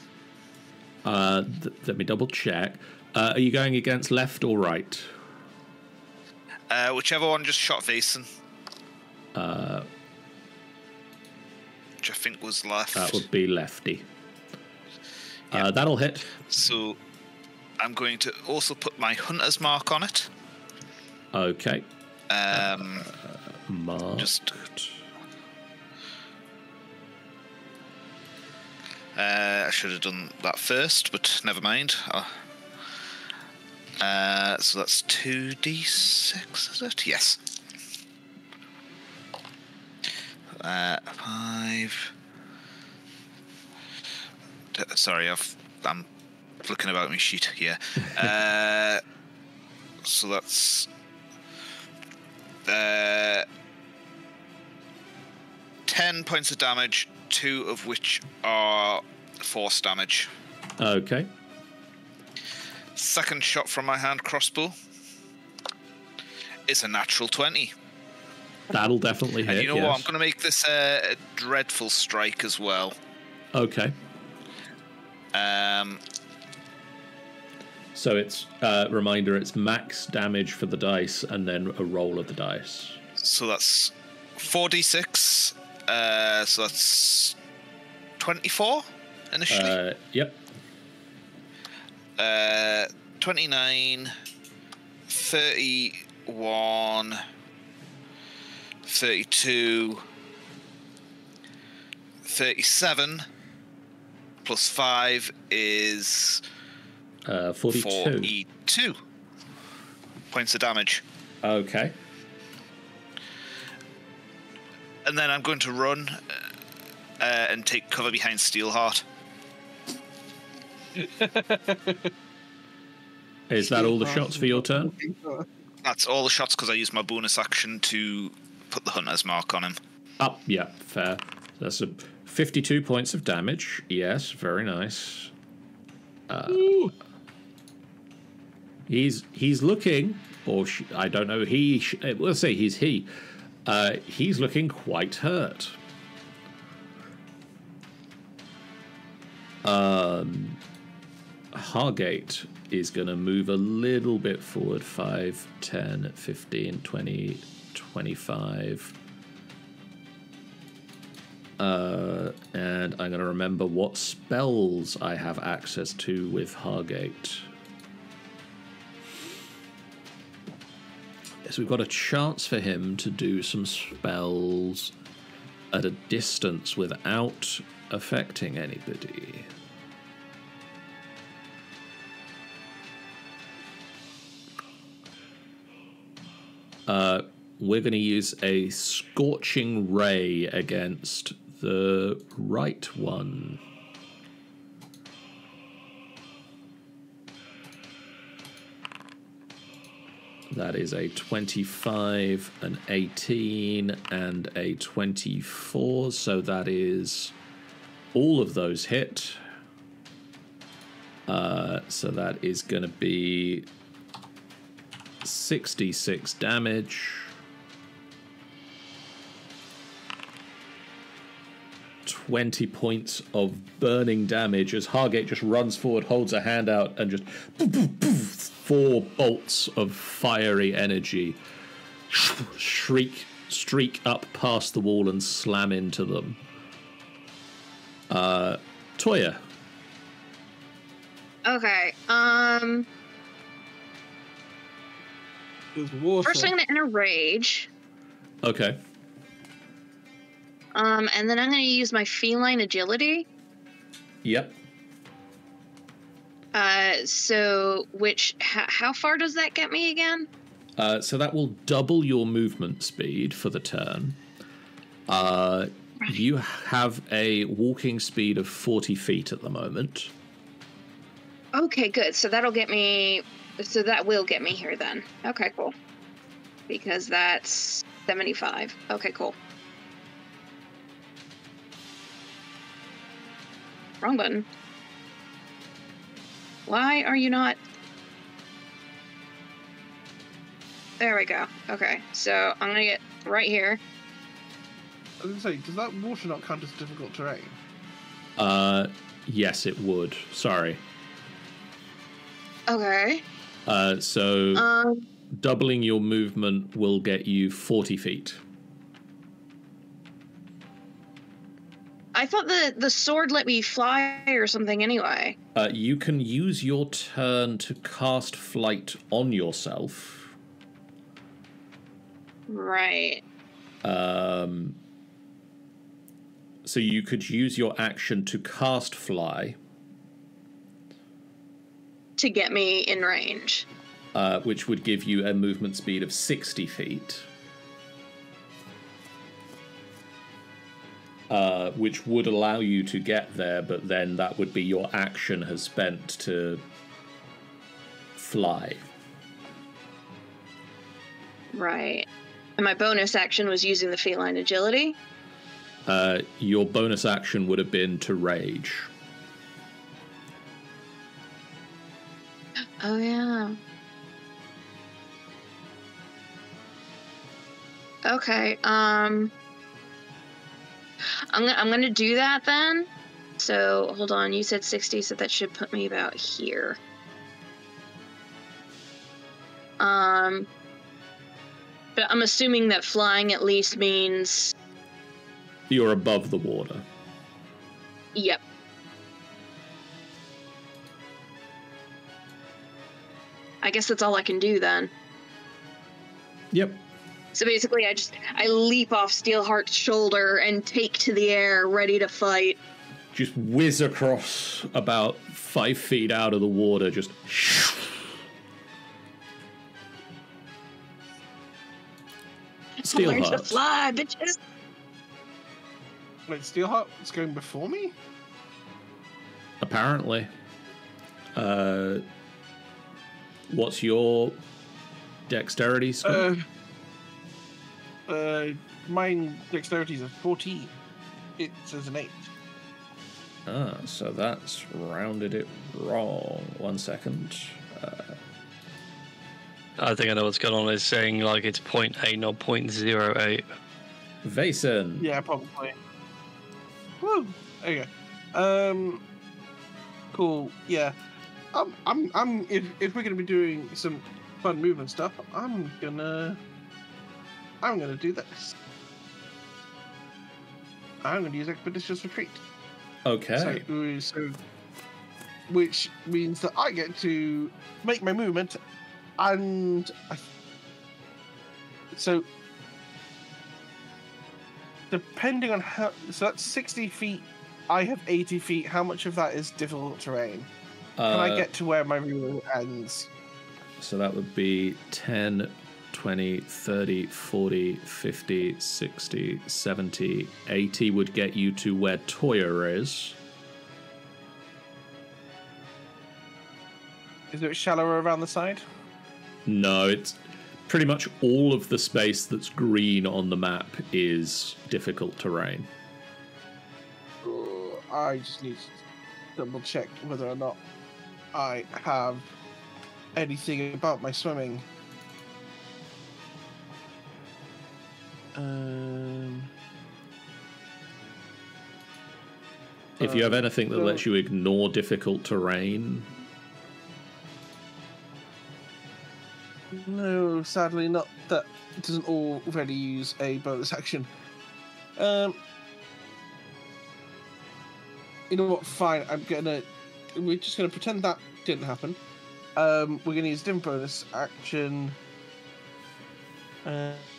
Let me double check. Are you going against left or right? Whichever one just shot Vason. Which I think was left. That would be lefty. That'll hit. So I'm going to also put my hunter's mark on it. Okay. Marked. Just. I should have done that first, but never mind. So that's 2d6, is it? Yes. 5. Sorry, I'm looking about my sheet here. So that's 10 points of damage, 2 of which are force damage. Okay. Second shot from my hand crossbow. It's a natural 20. That'll definitely hit. And you know yes. what? I'm going to make this a dreadful strike as well. Okay. So it's reminder. It's max damage for the dice, and then a roll of the dice. So that's 4d6. So that's 24 initially. Yep. 29, 31, 32, 37, plus 5 is 42 points of damage. Okay. And then I'm going to run and take cover behind Steelheart. Is that all the shots for your turn? That's all the shots because I used my bonus action to put the hunter's mark on him. Oh, yeah, fair. That's 52 points of damage. Yes, very nice. He's looking, or I don't know. Let's say he's he. He's looking quite hurt. Hargate is going to move a little bit forward. 5, 10, 15, 20, 25. And I'm going to remember what spells I have access to with Hargate. Yes, we've got a chance for him to do some spells at a distance without affecting anybody. We're going to use a Scorching Ray against the right one. That is a 25, an 18, and a 24. So that is all of those hit. So that is going to be 66 damage. 20 points of burning damage as Hargate just runs forward, holds a hand out, and just 4 bolts of fiery energy streak up past the wall and slam into them. Toya. Okay. First, I'm going to enter rage. Okay. And then I'm going to use my feline agility. Yep. So, how far does that get me again? So that will double your movement speed for the turn. Right. You have a walking speed of 40 feet at the moment. Okay, good. So that will get me here then. Okay, cool. Because that's 75. Okay, cool. Wrong button. Why are you not? There we go. Okay, so I'm gonna get right here. I was gonna say, does that water not count as difficult terrain? Yes, it would. Sorry. Okay. So doubling your movement will get you 40 feet. I thought the sword let me fly or something anyway. You can use your turn to cast flight on yourself. Right. So you could use your action to cast fly. To get me in range. Which would give you a movement speed of 60 feet. Which would allow you to get there, but then that would be your action has spent to fly. Right. And my bonus action was using the feline agility? Your bonus action would have been to rage. Oh, yeah. Okay, I'm gonna do that then. So, hold on, you said 60, so that should put me about here. But I'm assuming that flying at least means... You're above the water. Yep. I guess that's all I can do then. Yep. So basically, I leap off Steelheart's shoulder and take to the air, ready to fight. Just whiz across about 5 feet out of the water, just... Steelheart. Learn to fly, bitches! Wait, Steelheart is going before me? Apparently. What's your Dexterity score? Mine dexterity is a 14. It says an 8. So that's rounded it wrong. 1 second. I think I know what's going on. It's saying like it's 0.8, not 0.08. Vason. Yeah, probably. Woo. There you go. Cool. Yeah. If we're gonna be doing some fun movement stuff, I'm gonna do this. I'm gonna use Expeditious Retreat. Okay. So, which means that I get to make my movement, and so depending on how, so that's 60 feet. I have 80 feet. How much of that is difficult terrain? Can I get to where my movement ends? So that would be 10, 20, 30, 40, 50, 60, 70, 80 would get you to where Toya is. Is it shallower around the side? No, it's pretty much all of the space that's green on the map is difficult terrain. I just need to double check whether or not I have anything about my swimming. If you have anything that lets you ignore difficult terrain. No, sadly not. That doesn't already use a bonus action. You know what? Fine. We're just gonna pretend that didn't happen. We're gonna use a different bonus action.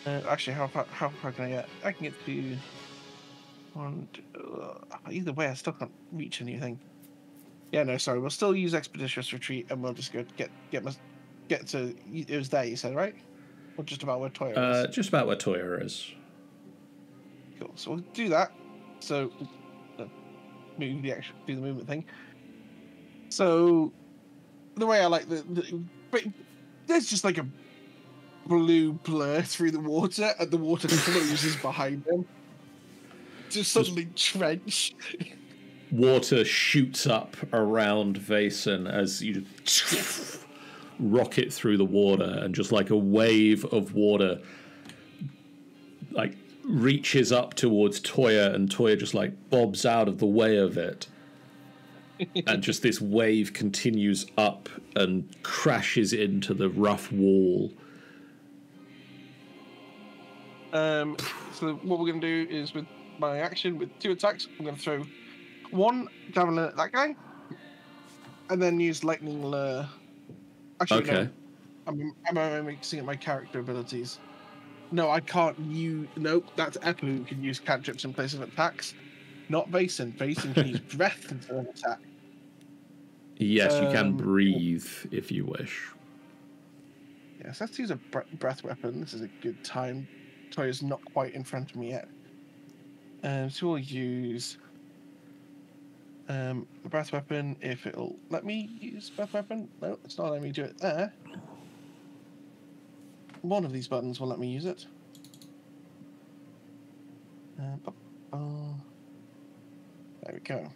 Actually, how far can I get? I can get to one. Either way, I still can't reach anything. Yeah, no, sorry. We'll still use Expeditious Retreat, and we'll just go get to. It was there, you said, right? Or just about where Toya is? Just about where Toya is. Cool. So we'll do that. So do the movement thing. So the way I like but there's just like a blue blur through the water, and the water closes behind them. Just suddenly trench. Water shoots up around Vason as you rocket through the water, and just like a wave of water like reaches up towards Toya, and Toya just like bobs out of the way of it. And just this wave continues up and crashes into the rough wall. So what we're going to do is, with my action, with 2 attacks, I'm going to throw 1 javelin at that guy, and then use lightning lure. Actually, okay. No. I'm mixing my character abilities. No, I can't use. Nope, that's Eppa who can use cantrips in place of attacks. Not Vason. Vason can use breath instead of attack. Yes, you can breathe if you wish. Yes, let's use a breath weapon. This is a good time. Toya's not quite in front of me yet. So we'll use the breath weapon if it'll let me use breath weapon. No, it's not letting me do it there. One of these buttons will let me use it. There we go.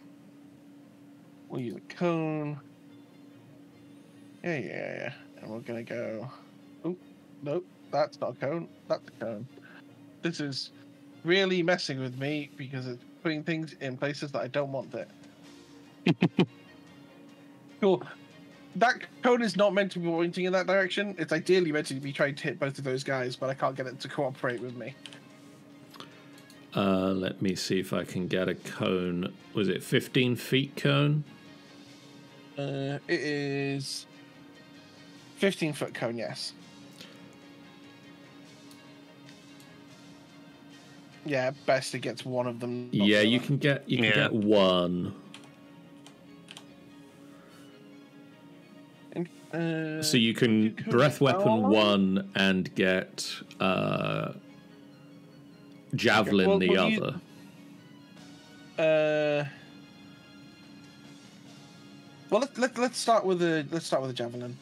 We'll use a cone. Yeah. And we're gonna go. Oh, nope, that's not a cone. That's a cone. This is really messing with me because it's putting things in places that I don't want it. Cool. That cone is not meant to be pointing in that direction. It's ideally meant to be trying to hit both of those guys, but I can't get it to cooperate with me. Let me see if I can get a cone. Was it 15 feet cone? It is 15-foot cone, yes. Yeah, best it gets one of them. Yeah, you can get one. So you can breath weapon one and get javelin the other. Well, let's start with the javelin.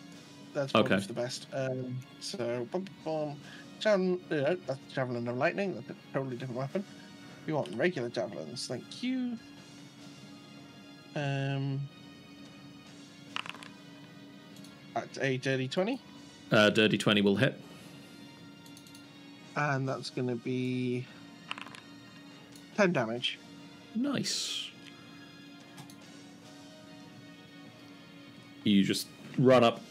That's probably for the best. So, boom, boom. That's javelin of lightning. That's a totally different weapon. We want regular javelins. Thank you. At a dirty 20. Dirty 20 will hit. And that's going to be 10 damage. Nice. You just run up,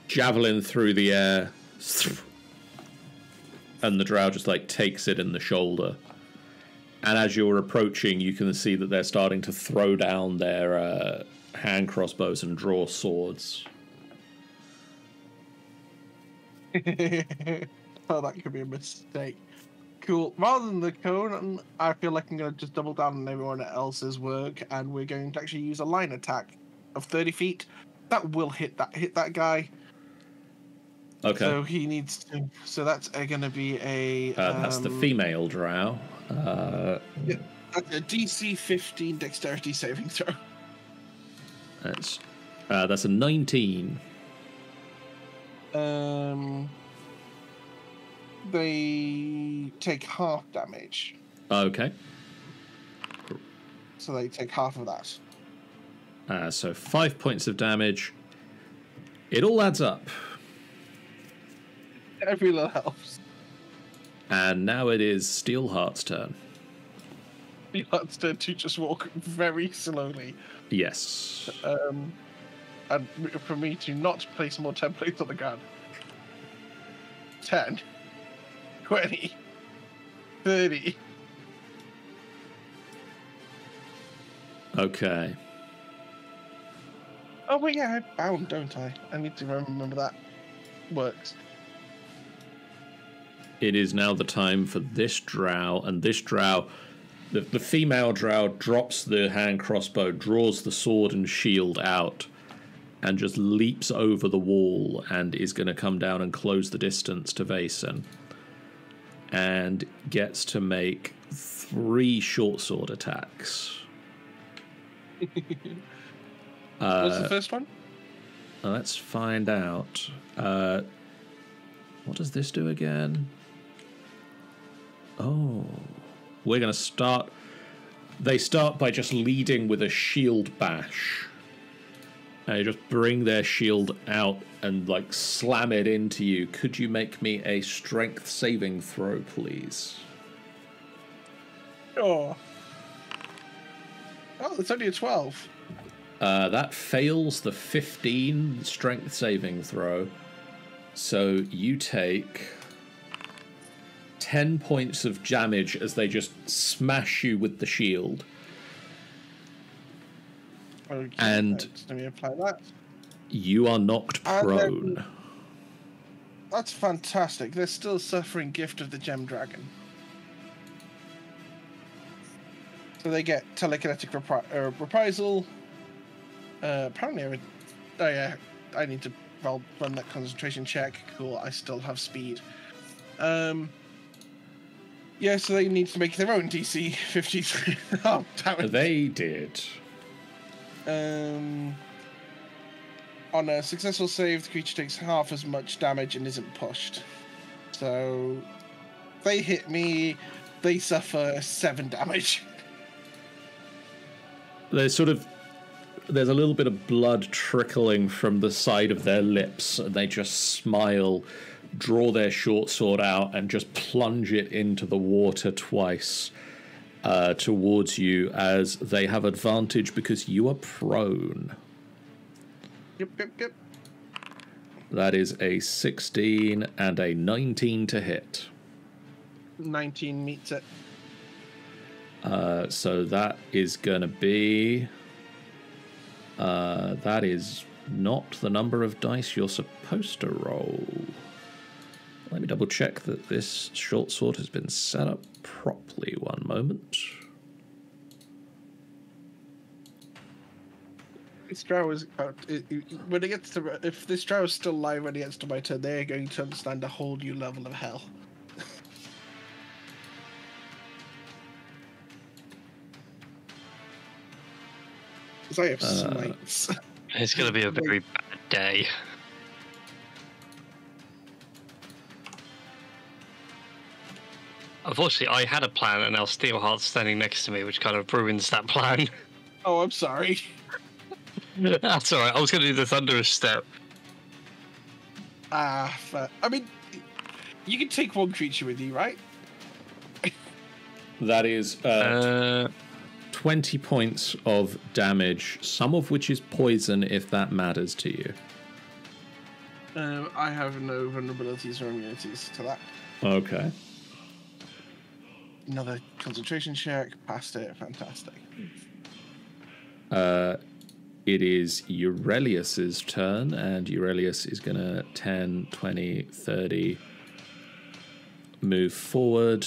javelin through the air, and the drow just like takes it in the shoulder. And as you're approaching, you can see that they're starting to throw down their hand crossbows and draw swords. Oh, that could be a mistake. Cool. Rather than the cone, I feel like I'm going to just double down on everyone else's work, and we're going to actually use a line attack of 30 feet. That will hit that guy. Okay. So he needs to. So that's going to be a. That's the female drow. Yeah, that's a DC 15 dexterity saving throw. That's a 19. They take half damage. Okay. So they take half of that. So 5 points of damage. It all adds up. Every little helps. And now it is Steelheart's turn. Steelheart's turn to just walk very slowly. Yes. And for me to not place more templates on the ground. 10. 20, 30. Okay. Oh, wait, yeah, I bound, don't I? I need to remember that works. It is now the time for this drow, and this drow, the female drow drops the hand crossbow, draws the sword and shield out, and just leaps over the wall and is going to come down and close the distance to Vaesen. And gets to make 3 short sword attacks. What's the first one? Let's find out. What does this do again? Oh. We're going to start... They start by just leading with a shield bash. They just bring their shield out and, like, slam it into you. Could you make me a strength saving throw, please? Sure. Oh, it's only a 12. That fails the 15 strength saving throw. So you take 10 points of damage as they just smash you with the shield. Okay, and let me apply that. You are knocked prone. That's fantastic. They're still suffering Gift of the Gem Dragon. So they get telekinetic reprisal. Apparently, I need to run that concentration check. Cool, I still have speed. Yeah, so they need to make their own DC 53. Oh, damn it. They did. On a successful save, the creature takes half as much damage and isn't pushed. So they hit me, they suffer 7 damage. There's a little bit of blood trickling from the side of their lips, and they just smile, draw their short sword out, and just plunge it into the water twice towards you, as they have advantage because you are prone. Yep. That is a 16 and a 19 to hit. 19 meets it. So that is going to be... that is not the number of dice you're supposed to roll. Let me double check that this short sword has been set up properly. One moment. This drow is about... when it gets to... If this drow is still alive when it gets to my turn, they're going to understand a whole new level of hell. Because I have smites. It's going to be a very bad day. Unfortunately, I had a plan, and now Steelheart's standing next to me, which kind of ruins that plan. Oh, I'm sorry. That's all right. I was going to do the thunderous step. I mean, you can take one creature with you, right? That is 20 points of damage, some of which is poison, if that matters to you. I have no vulnerabilities or immunities to that. Okay. Another concentration check. Passed it. Fantastic. It is Aurelius's turn, and Aurelius is going to 10, 20, 30 move forward.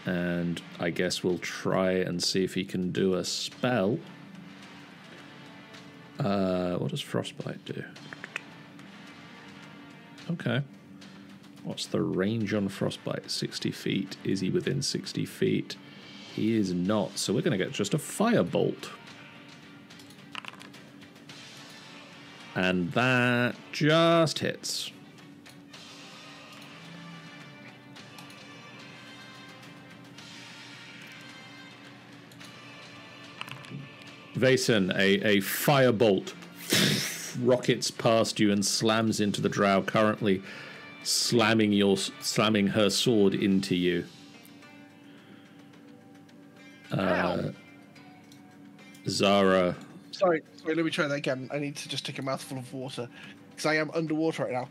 And I guess we'll try and see if he can do a spell. What does Frostbite do? Okay. What's the range on Frostbite? 60 feet. Is he within 60 feet? He is not. So we're going to get just a firebolt. And that just hits. Vason, a firebolt rockets past you and slams into the drow, currently slamming her sword into you. Zara. Sorry, let me try that again. I need to just take a mouthful of water because I am underwater right now.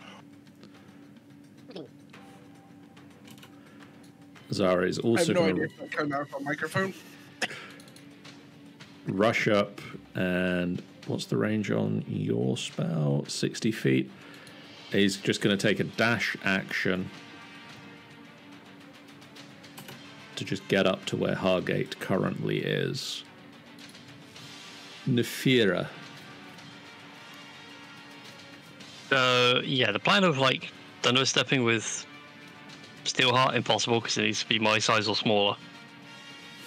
Zara is also I have no idea if that came out on microphone. Rush up, and what's the range on your spell? 60 feet. He's just going to take a dash action to just get up to where Hargate currently is. Nefira. Yeah, the plan of like thunder stepping with Steelheart, impossible because it needs to be my size or smaller.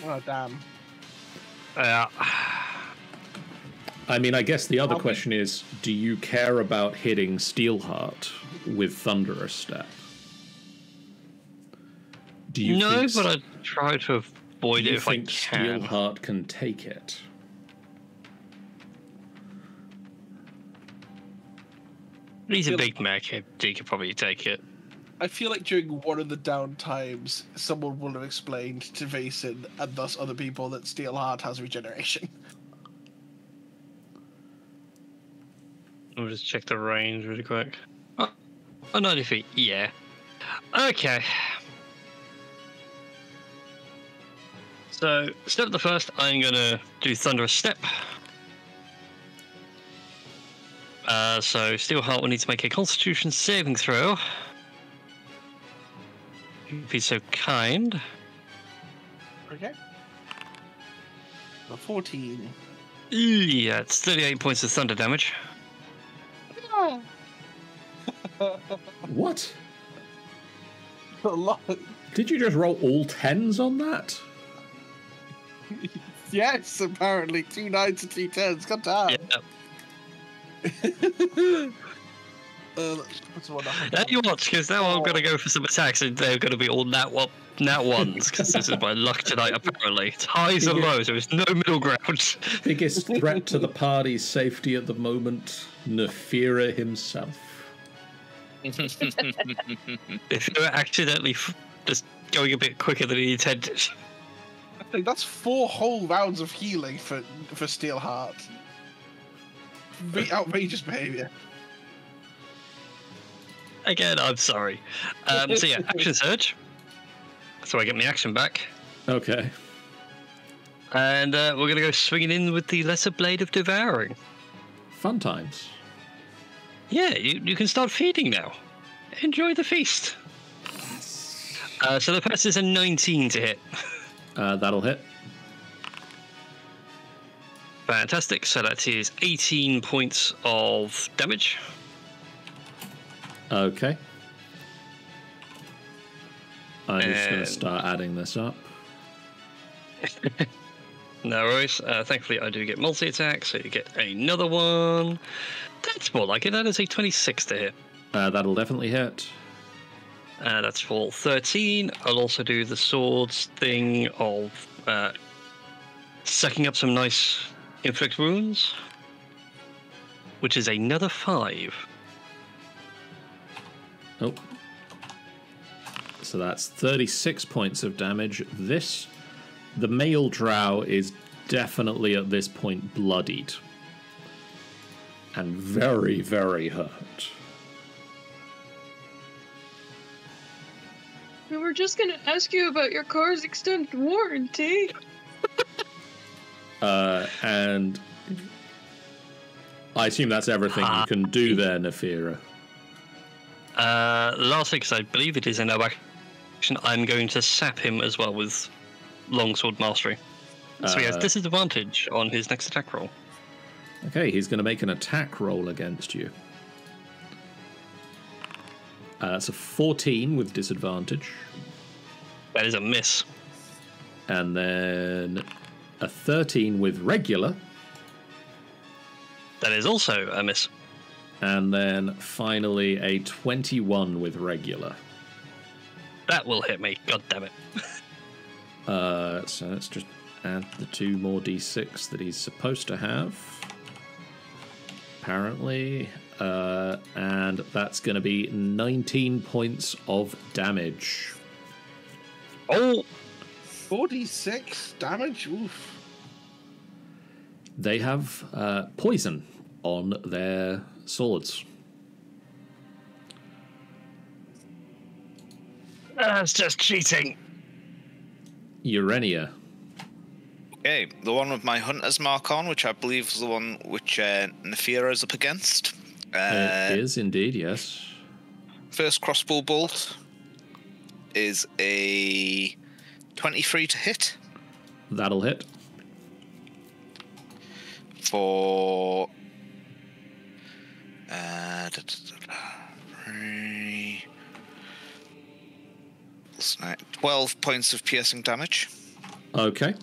Oh, damn. I mean, I guess the other question is, do you care about hitting Steelheart with Thunderous Step? Do you no, but I try to avoid it if I can. Steelheart can take it? He's a big mech. He could probably take it. I feel like during one of the down times, someone will have explained to Vason and thus other people that Steelheart has regeneration. I'll just check the range really quick. Oh, 90 feet. Yeah. Okay. So, step the first, I'm going to do Thunderous Step. So, Steelheart will need to make a Constitution saving throw. If he's so kind. Okay. 14. Yeah, it's 38 points of thunder damage. What? A lot. Did you just roll all 10s on that? Yes, apparently. 2 9s and 2 10s. God damn. Yeah. What's the one Now you watch, because now I'm going to go for some attacks, and they're going to be all nat ones, because this is my luck tonight, apparently. It's highs and lows, there is no middle ground. Biggest threat to the party's safety at the moment, Nefira himself. If you're accidentally just going a bit quicker than he intended. I think that's 4 whole rounds of healing for Steelheart. Outrageous behaviour. Again, I'm sorry. So yeah, action surge. So I get my action back. Okay. And we're going to go swinging in with the Lesser Blade of Devouring. Fun times. Yeah, you can start feeding now. Enjoy the feast. So the first is a 19 to hit. That'll hit. Fantastic. So that is 18 points of damage. Okay. I'm just going to start adding this up. No worries. Thankfully, I do get multi-attack, so you get another one. That's more like it. That is a 26 to hit. That'll definitely hit. That's for 13. I'll also do the swords thing of sucking up some nice inflict wounds, which is another 5. Oh. So that's 36 points of damage. The male drow is definitely at this point bloodied. And very, very hurt. We were just going to ask you about your car's extended warranty. And I assume that's everything you can do there, Nefira. Lastly, because I believe it is in our action, I'm going to sap him as well with Longsword Mastery. So he has disadvantage on his next attack roll. Okay, he's going to make an attack roll against you. That's a 14 with disadvantage. That is a miss. And then a 13 with regular. That is also a miss. And then finally a 21 with regular. That will hit me. God damn it. So let's just add the 2 more d6 that he's supposed to have. Apparently. And that's going to be 19 points of damage. Oh! 46 damage? Oof. They have poison on their swords. That's just cheating. Urania. Okay, the one with my hunter's mark on, which I believe is the one which Nefira is up against. It is indeed, yes. First crossbow bolt is a 23 to hit. That'll hit. For 12 points of piercing damage. Okay.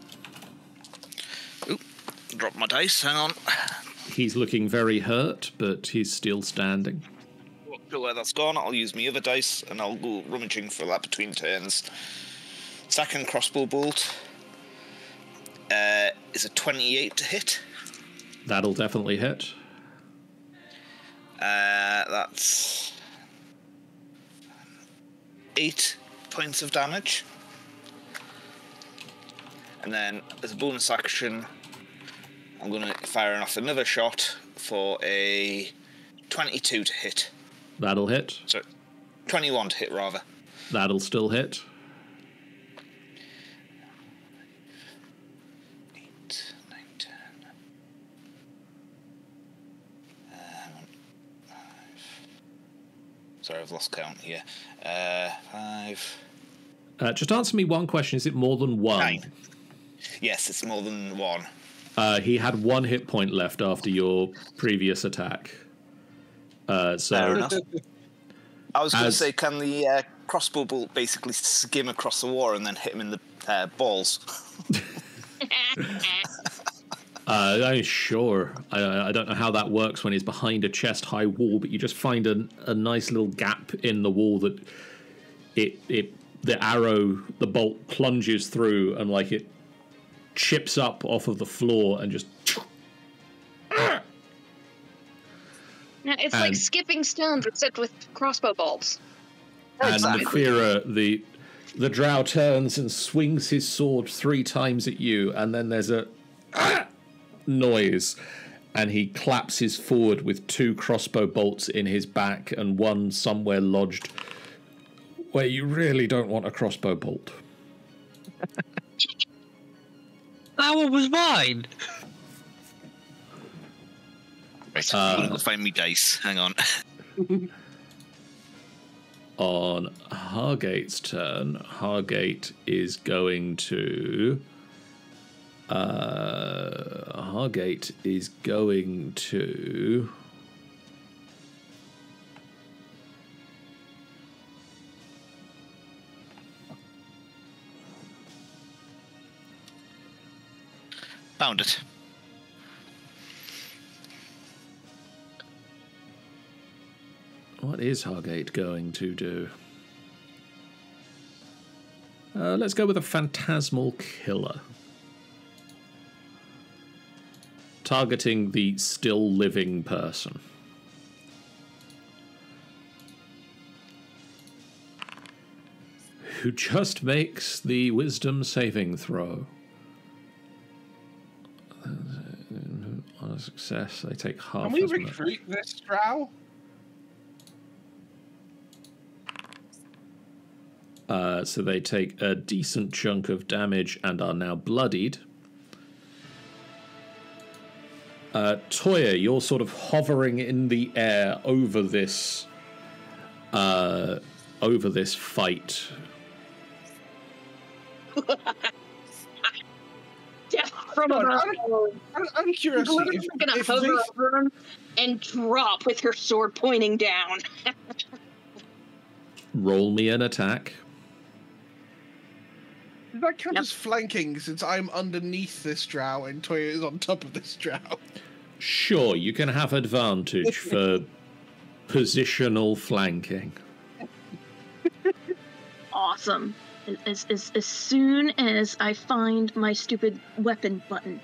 Oop, drop my dice, hang on. He's looking very hurt, but he's still standing. Not sure where that's gone. I'll use my other dice and I'll go rummaging for that between turns. Second crossbow bolt is a 28 to hit. That'll definitely hit. That's 8 points of damage. And then, as a bonus action, I'm going to fire off another shot for a 22 to hit. That'll hit. So, 21 to hit, rather. That'll still hit. 8, 9, 10. 5. Sorry, I've lost count here. 5. Just answer me one question. Is it more than 1? 9. Yes, it's more than 1. He had 1 hit point left after your previous attack. Fair enough. I was going to say, can the crossbow bolt basically skim across the wall and then hit him in the balls? Sure. I don't know how that works when he's behind a chest-high wall, but you just find a nice little gap in the wall that the arrow, the bolt plunges through, and like it chips up off of the floor and just. Now, it's like skipping stones except with crossbow bolts. And Exactly. Nefira, the drow turns and swings his sword 3 times at you, and then there's a noise, and he collapses forward with 2 crossbow bolts in his back and 1 somewhere lodged where you really don't want a crossbow bolt. That one was mine. Right, I'm going to find me dice. Hang on. On Hargate's turn, Hargate is going to. Found it. What is Hargate going to do? Let's go with a phantasmal killer. Targeting the still living person. Who just makes the wisdom saving throw. On a success, they take half. Can we recruit this drow? So they take a decent chunk of damage and are now bloodied. Toya, you're sort of hovering in the air over this fight. From I'm curious. If gonna hover over him and drop with her sword pointing down. Roll me an attack. Does that count as flanking since I'm underneath this drow and Toya is on top of this drow? Sure, you can have advantage for positional flanking. Awesome. As soon as I find my stupid weapon button.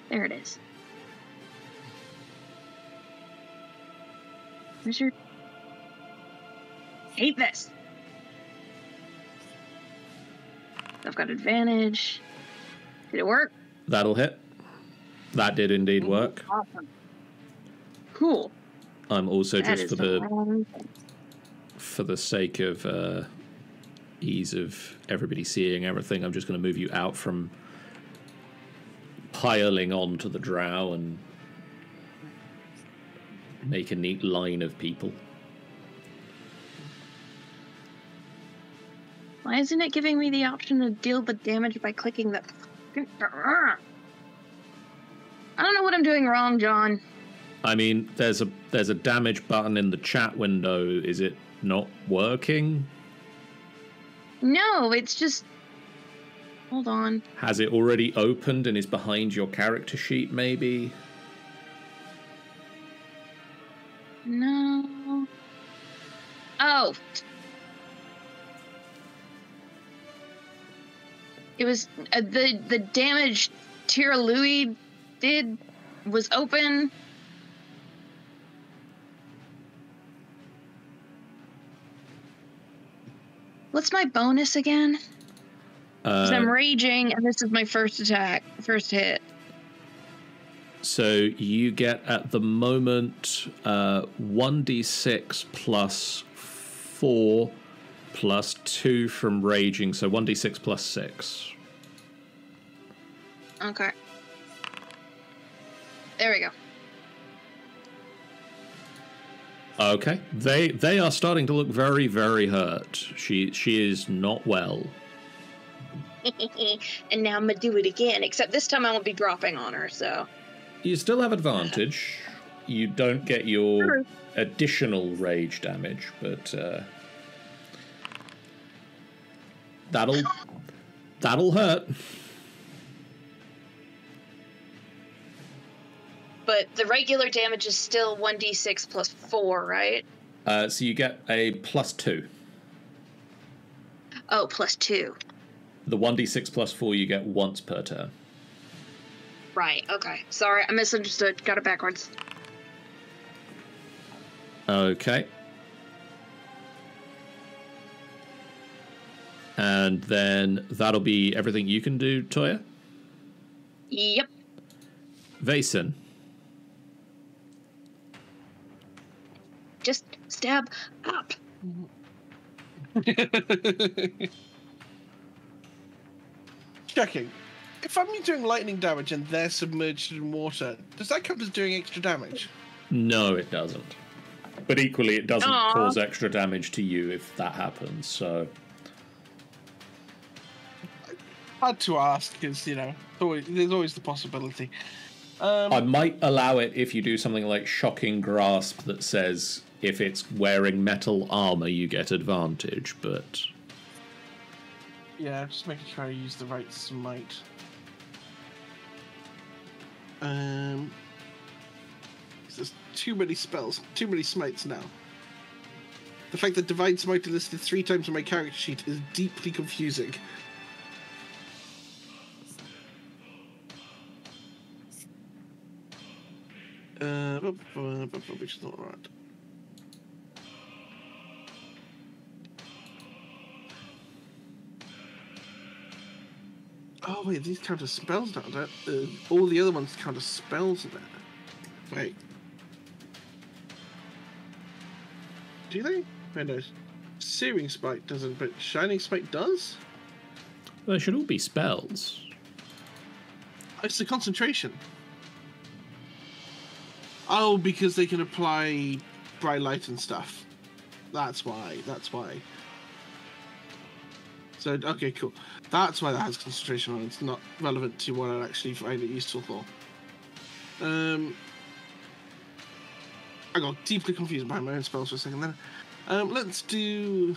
There it is. Where's your... Hate this. I've got advantage. Did it work? That'll hit. That did indeed work. Awesome. Cool. I'm also That just for the sake of ease of everybody seeing everything, I'm just going to move you out from piling onto the drow and make a neat line of people. Why isn't it giving me the option to deal the damage by clicking the... I don't know what I'm doing wrong, John. I mean, there's a damage button in the chat window. Is it not working? No, it's just... Hold on. Has it already opened and is behind your character sheet, maybe? No. Oh. It was the damage Tira Louis did was open. What's my bonus again? 'Cause I'm raging, and this is my first attack, first hit. So you get at the moment 1d6 plus 4 plus 2 from raging, so 1d6 plus 6. Okay. There we go. Okay. They are starting to look very, very hurt. She is not well. And now I'm gonna do it again, except this time I won't be dropping on her, so... You still have advantage. You don't get your additional rage damage, but that'll hurt. But the regular damage is still 1d6 plus 4, right? So you get a plus 2. Oh, plus 2. The 1d6 plus 4 you get once per turn. Right, okay. Sorry, I misunderstood. Got it backwards. Okay. And then that'll be everything you can do, Toya? Yep. Vason. Just stab up. Checking. If I'm doing lightning damage and they're submerged in water, does that count as doing extra damage? No, it doesn't. But equally, it doesn't Aww. cause extra damage to you if that happens, so... Hard to ask, because, you know, there's always the possibility. I might allow it if you do something like Shocking Grasp that says if it's wearing metal armor, you get advantage, but... Yeah, just making sure I use the right smite. There's too many spells, too many smites now. The fact that Divine Smite is listed 3 times on my character sheet is deeply confusing. Which is not right. Oh wait, these count as spells now. All the other ones count as spells now. Wait. Do they? I know. Searing Smite doesn't, but Shining Smite does? They should all be spells. It's the concentration. Oh, because they can apply bright light and stuff. That's why. So, okay, cool. That's why that has concentration on it. It's not relevant to what I actually find it useful for. I got deeply confused by my own spells for a second then. Let's do...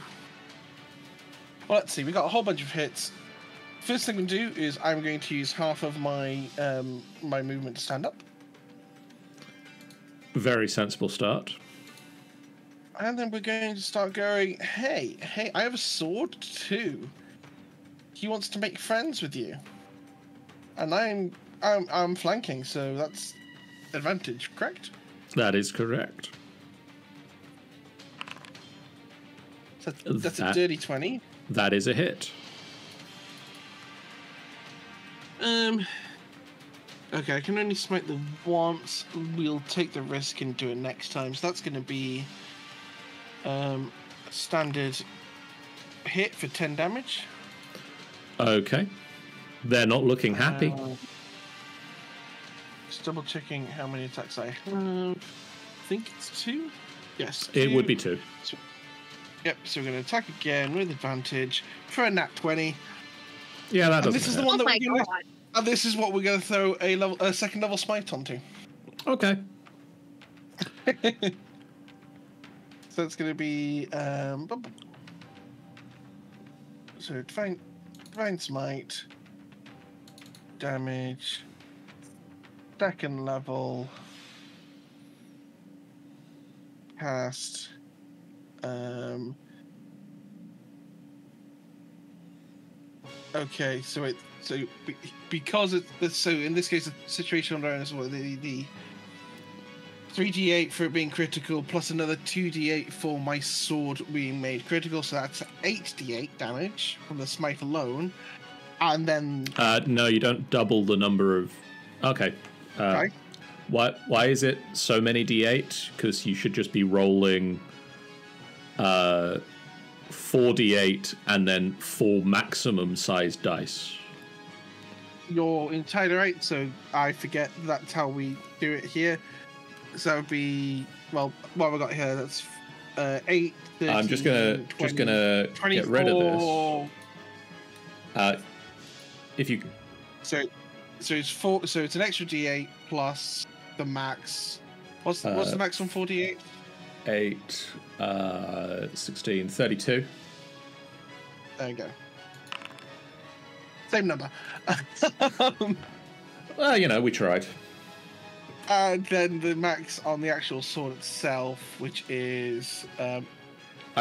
Well, let's see. We got a whole bunch of hits. First thing I'm going to do is I'm going to use half of my my movement to stand up. Very sensible start. And then we're going to start going, hey, I have a sword too. He wants to make friends with you. And I'm flanking, so that's advantage, correct? That is correct. So that's a dirty 20. That is a hit. Okay, I can only smite them once. We'll take the risk and do it next time. So that's going to be standard hit for 10 damage. Okay. They're not looking happy. Just double checking how many attacks I have. I think it's 2. Yes. 2. It would be 2. Yep, so we're going to attack again with advantage for a nat 20. Yeah, that doesn't this is the one that we're going to... And this is what we're going to throw a second level smite onto. Okay. So it's going to be so divine smite, damage, second level, cast. Okay, because it's so in this case the situational awareness is the 3d8 for it being critical plus another 2d8 for my sword being made critical, so that's 8d8 damage from the smite alone, and then no, you don't double the number of. Okay. Okay. Why is it so many d8? Because you should just be rolling 4d8 and then 4 maximum size dice. You're entirely right, so I forget that's how we do it here. So that would be, well, what have I got here? That's 8, 13, I'm just gonna 24. Get rid of this. If you so it's 4, so it's an extra d8 plus the max. What's the max on 4d8? 8, 16, 32. There you go. Same number. Well, we tried. And then the max on the actual sword itself, which is... I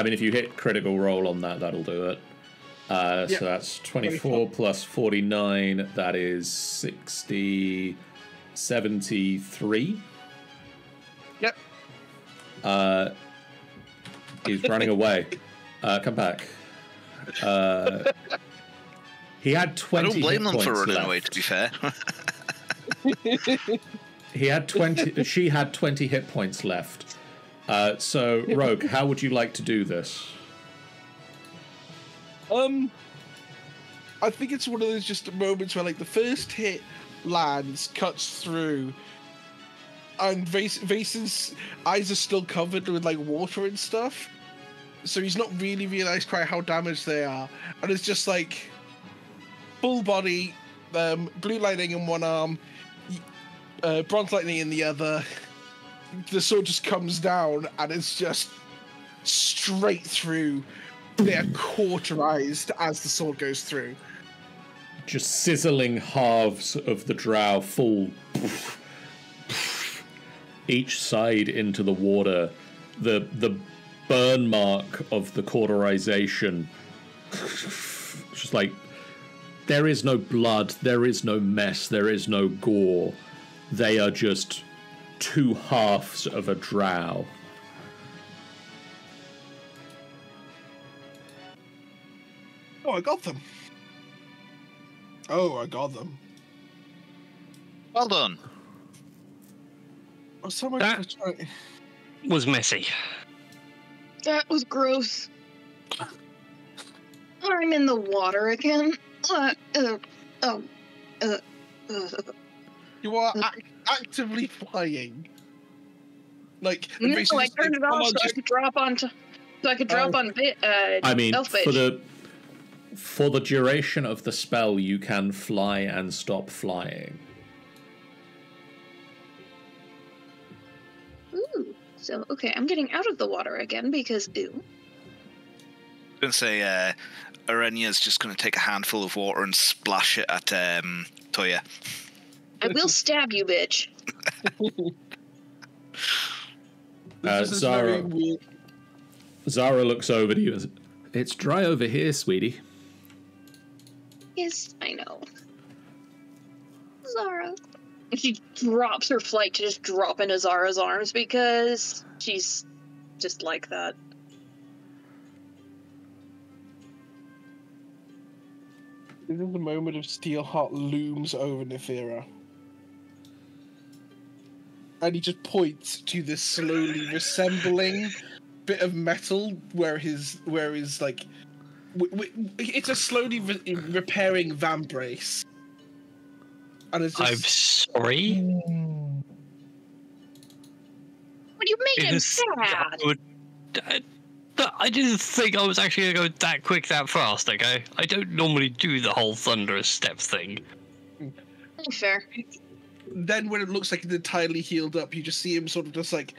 mean, if you hit critical roll on that, that'll do it. Yep. So that's 24 plus 49, that is 60, 73. Yep. He's running away. Come back. He had 20 I don't blame them for running left. away, to be fair. He had 20. She had 20 hit points left. So, Rogue, how would you like to do this? I think it's one of those just moments where, like, the first hit lands, cuts through, and Vase's eyes are still covered with, like, water and stuff. So he's not really realised quite how damaged they are. And it's just, like, full body, blue lightning in one arm, bronze lightning in the other. The sword just comes down, and it's just straight through, they are cauterized as the sword goes through. Just sizzling halves of the drow fall each side into the water. The burn mark of the cauterization. Just like, there is no blood, there is no mess, there is no gore. They are just two halves of a drow. Oh, I got them. Oh, I got them. Well done. Oh, so much That- for trying. Was messy. That was gross. I'm in the water again. You are actively flying. Like, No, basically I turned it off so I could drop onto. So I could drop on I mean, elf for page. for the duration of the spell, you can fly and stop flying. Ooh. So okay, I'm getting out of the water again because ooh. I'm going to say Arenya's just going to take a handful of water and splash it at Toya. I will stab you, bitch. This is very Zara, weird. Zara looks over to you. It's dry over here, sweetie. Yes, I know. Zara. And she drops her flight to just drop into Zara's arms because she's just like that. This is the moment of Steelheart looms over Nefira. And he just points to this slowly resembling bit of metal where his like it's a slowly repairing vambrace. And it's just, I'm sorry. What do you mean It it's is- sad? I didn't think I was actually going to go that quick, that fast, okay? I don't normally do the whole thunderous step thing. Fair. then when it looks like it's entirely healed up, you just see him sort of just like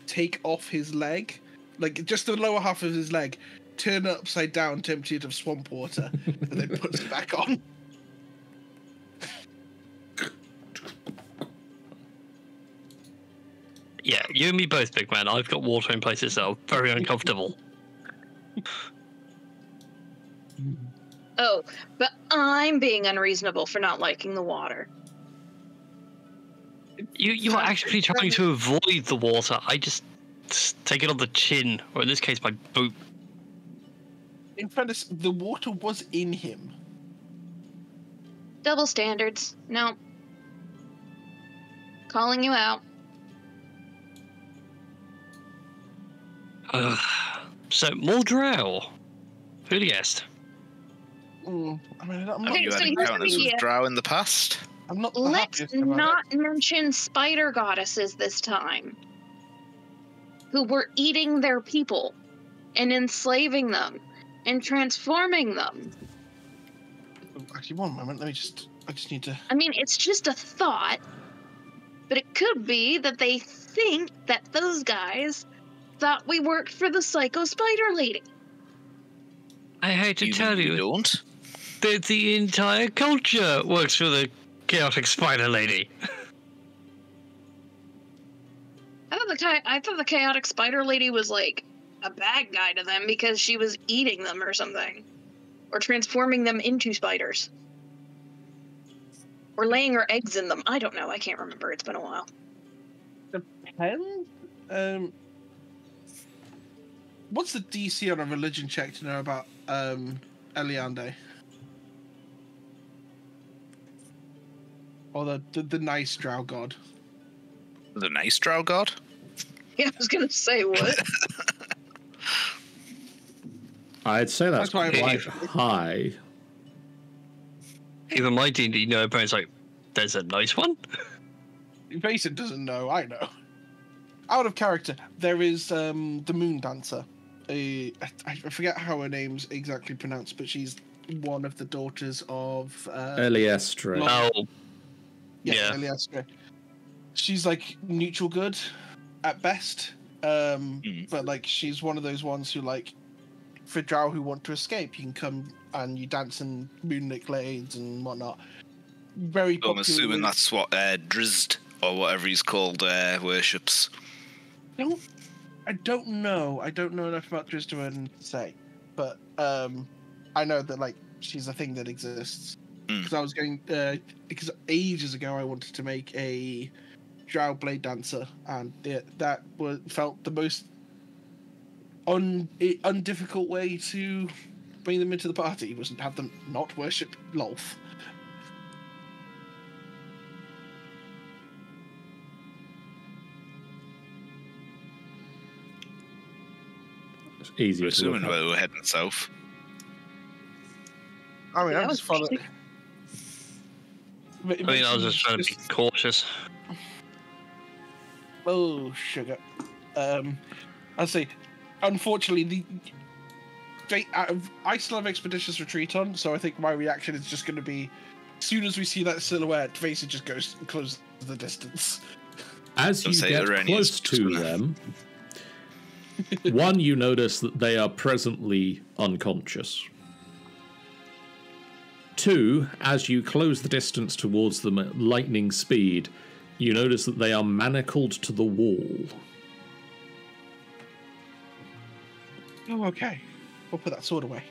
take off his leg, like just the lower half of his leg, turn it upside down to empty it of swamp water, and then puts it back on. Yeah, you and me both, big man. I've got water in places that are very uncomfortable. Oh, but I'm being unreasonable for not liking the water. You are actually trying to avoid the water. I just take it on the chin, or in this case, my boot. In fairness, the water was in him. Double standards. No. Calling you out. So, more drow. Who'd have guessed? I mean, I'm not, Okay, You so had here's encounters the- with drow in the past? I'm not the Let's happiest about not mention spider goddesses this time. Who were eating their people and enslaving them and transforming them. it. Actually, one moment. I just need to. I mean, it's just a thought, but it could be that they think that those guys thought we worked for the psycho spider lady. I hate to tell you, don't. that the entire culture works for the chaotic spider lady. I thought the chaotic spider lady was like a bad guy to them because she was eating them or something, or transforming them into spiders, or laying her eggs in them. I don't know. I can't remember. It's been a while. Depends. What's the DC on a religion check to know about Eliande? Or the nice drow god? The nice drow god? Yeah, I was gonna say what. I'd say that's That's why I'm quite like- high. Even my D&D know parents like, there's a nice one? Mason doesn't know. I know. Out of character, there is the Moon Dancer. I forget how her name's exactly pronounced, but she's one of the daughters of Eliestra. Oh, yeah. yeah. Eliastra. She's like neutral good at best, but like she's one of those ones who like for drow who want to escape. You can come and you dance in moonlit glades and whatnot. Very popular. I'm assuming that's what Drizzt or whatever he's called worships. I don't know. I don't know enough about Drizzt to say, but I know that like she's a thing that exists. Because I was going because ages ago I wanted to make a drow blade dancer, and that felt the most undifficult way to bring them into the party was have them not worship Lolth. It's easier. Assuming we're heading south. I mean, I'm just following. I was just trying to be cautious. Oh, sugar. I'll say, unfortunately, I still have Expeditious Retreat on, so I think my reaction is just going to be, as soon as we see that silhouette, Tracy just goes and closes the distance. As you get close to them, one, you notice that they are presently unconscious. Two, as you close the distance towards them at lightning speed, you notice that they are manacled to the wall. Oh, okay. We'll put that sword away.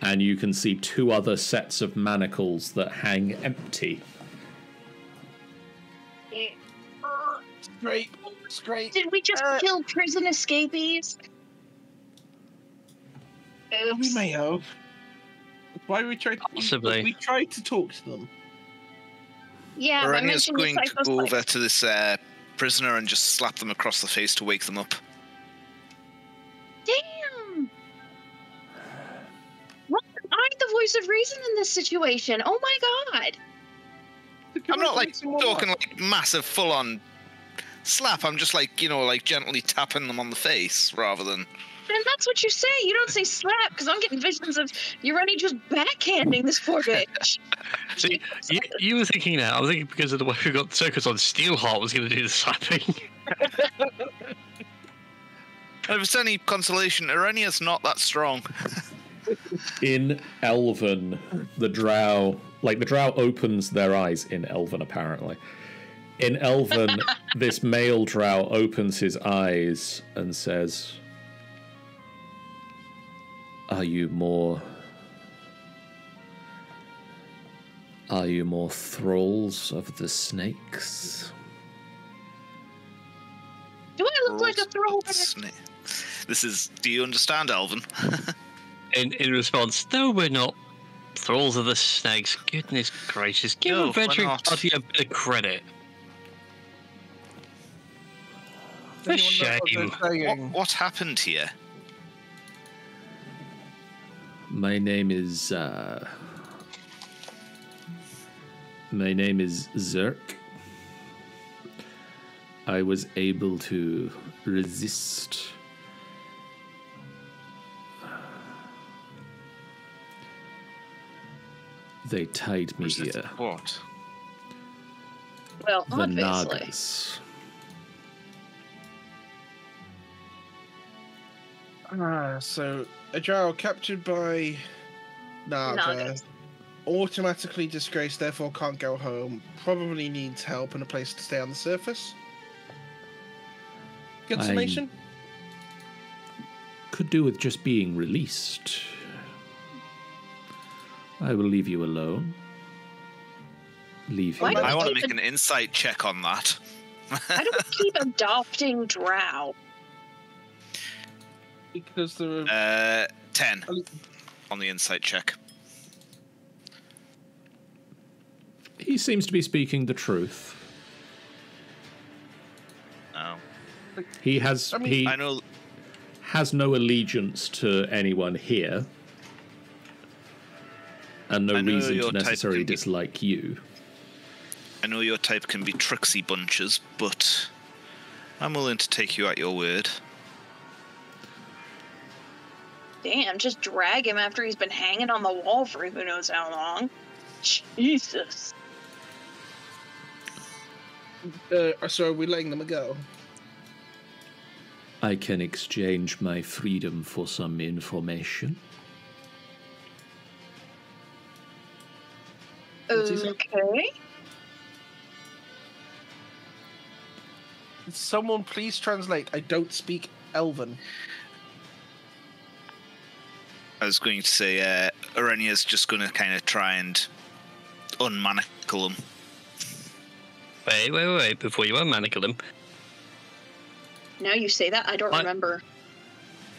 And you can see two other sets of manacles that hang empty. Straight. Did we just kill prison escapees? Oops. We may have. Why we tried? Possibly. We tried to talk to them. Yeah, Arrhenia's going to go over to this prisoner and just slap them across the face to wake them up. Damn! What? I'm the voice of reason in this situation. Oh my god! I'm not like talking like massive full-on slap. I'm just like, like gently tapping them on the face rather than. And that's what you say. You don't say slap, because I'm getting visions of Yuan-ti just backhanding this poor bitch. See, you were thinking that. I was thinking because of the way we got Circus on Steelheart was going to do the slapping. If it's any consolation, Arrhenia's not that strong. In Elven, the drow opens their eyes in Elven, apparently. In Elven, this male drow opens his eyes and says, Are you more thralls of the snakes? Do I look like a thrall? Do you understand, Elven? In response, no, we're not thralls of the snakes. Goodness gracious, give a veteran party a bit of credit. A shame. What happened here? My name is Zerk. I was able to resist they tied me here. What? Well, the obviously. Nagas. So a drow captured by Nagas, automatically disgraced, therefore can't go home, probably needs help and a place to stay on the surface. Good summation? Could do with just being released. I will leave you alone. Leave you. I want to make an insight check on that. How do we keep adopting drow? Because there are 10 on the insight check. He seems to be speaking the truth. Oh. He has has no allegiance to anyone here. And no reason to necessarily dislike you. I know your type can be tricksy bunches, but I'm willing to take you at your word. Damn, just drag him after he's been hanging on the wall for who knows how long. Jesus. So are we letting them go? I can exchange my freedom for some information. Okay. Someone please translate. I don't speak Elven. I was going to say, Arenia's just going to kind of try and unmanacle him. Wait, before you unmanacle him. Now you say that, I don't remember.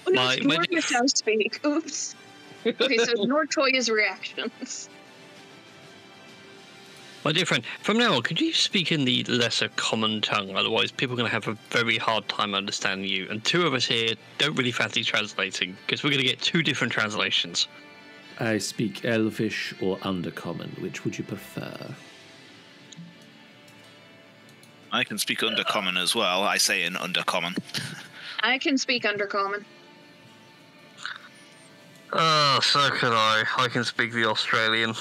Oh no, Nord does speak. Oops. Okay, so ignore Toya's reactions. My dear friend, from now on, could you speak in the lesser common tongue? Otherwise, people are going to have a very hard time understanding you. And two of us here don't really fancy translating, because we're going to get two different translations. I speak Elvish or Undercommon. Which would you prefer? I can speak Undercommon as well. I say in Undercommon. I can speak Undercommon. Oh, so can I. I can speak the Australian.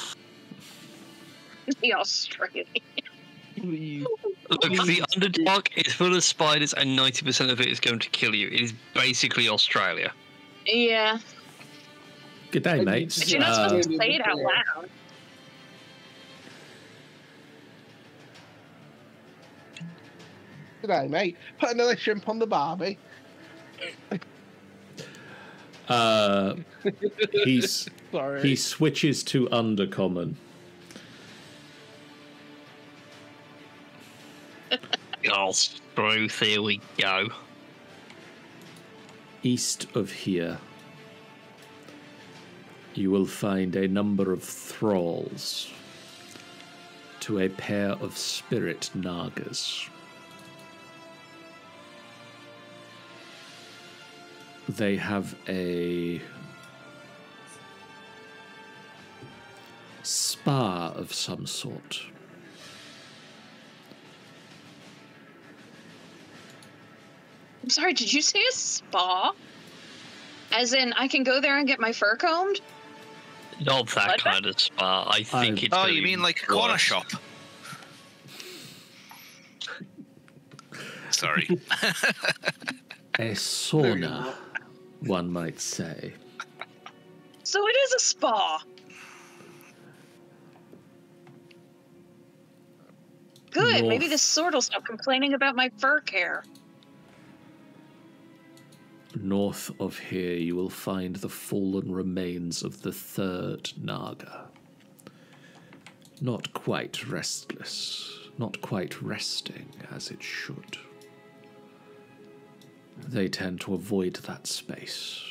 The Australian. Look, the Underdark is full of spiders and 90% of it is going to kill you. It is basically Australia. Yeah. Good day, mates. But you're not supposed to say it out loud. Good day, mate. Put another shrimp on the barbie. He switches to Undercommon. Oh, Ruth, here we go. East of here, you will find a number of thralls to a pair of spirit Nagas. They have a spa of some sort. I'm sorry, did you say a spa? As in, I can go there and get my fur combed? Not that kind of spa. I think it's... Oh, you mean like a corner shop? Sorry. A sauna, one might say. So it is a spa. Good, maybe this sword will stop complaining about my fur care. North of here, you will find the fallen remains of the third Naga. Not quite restless, not quite resting as it should. They tend to avoid that space.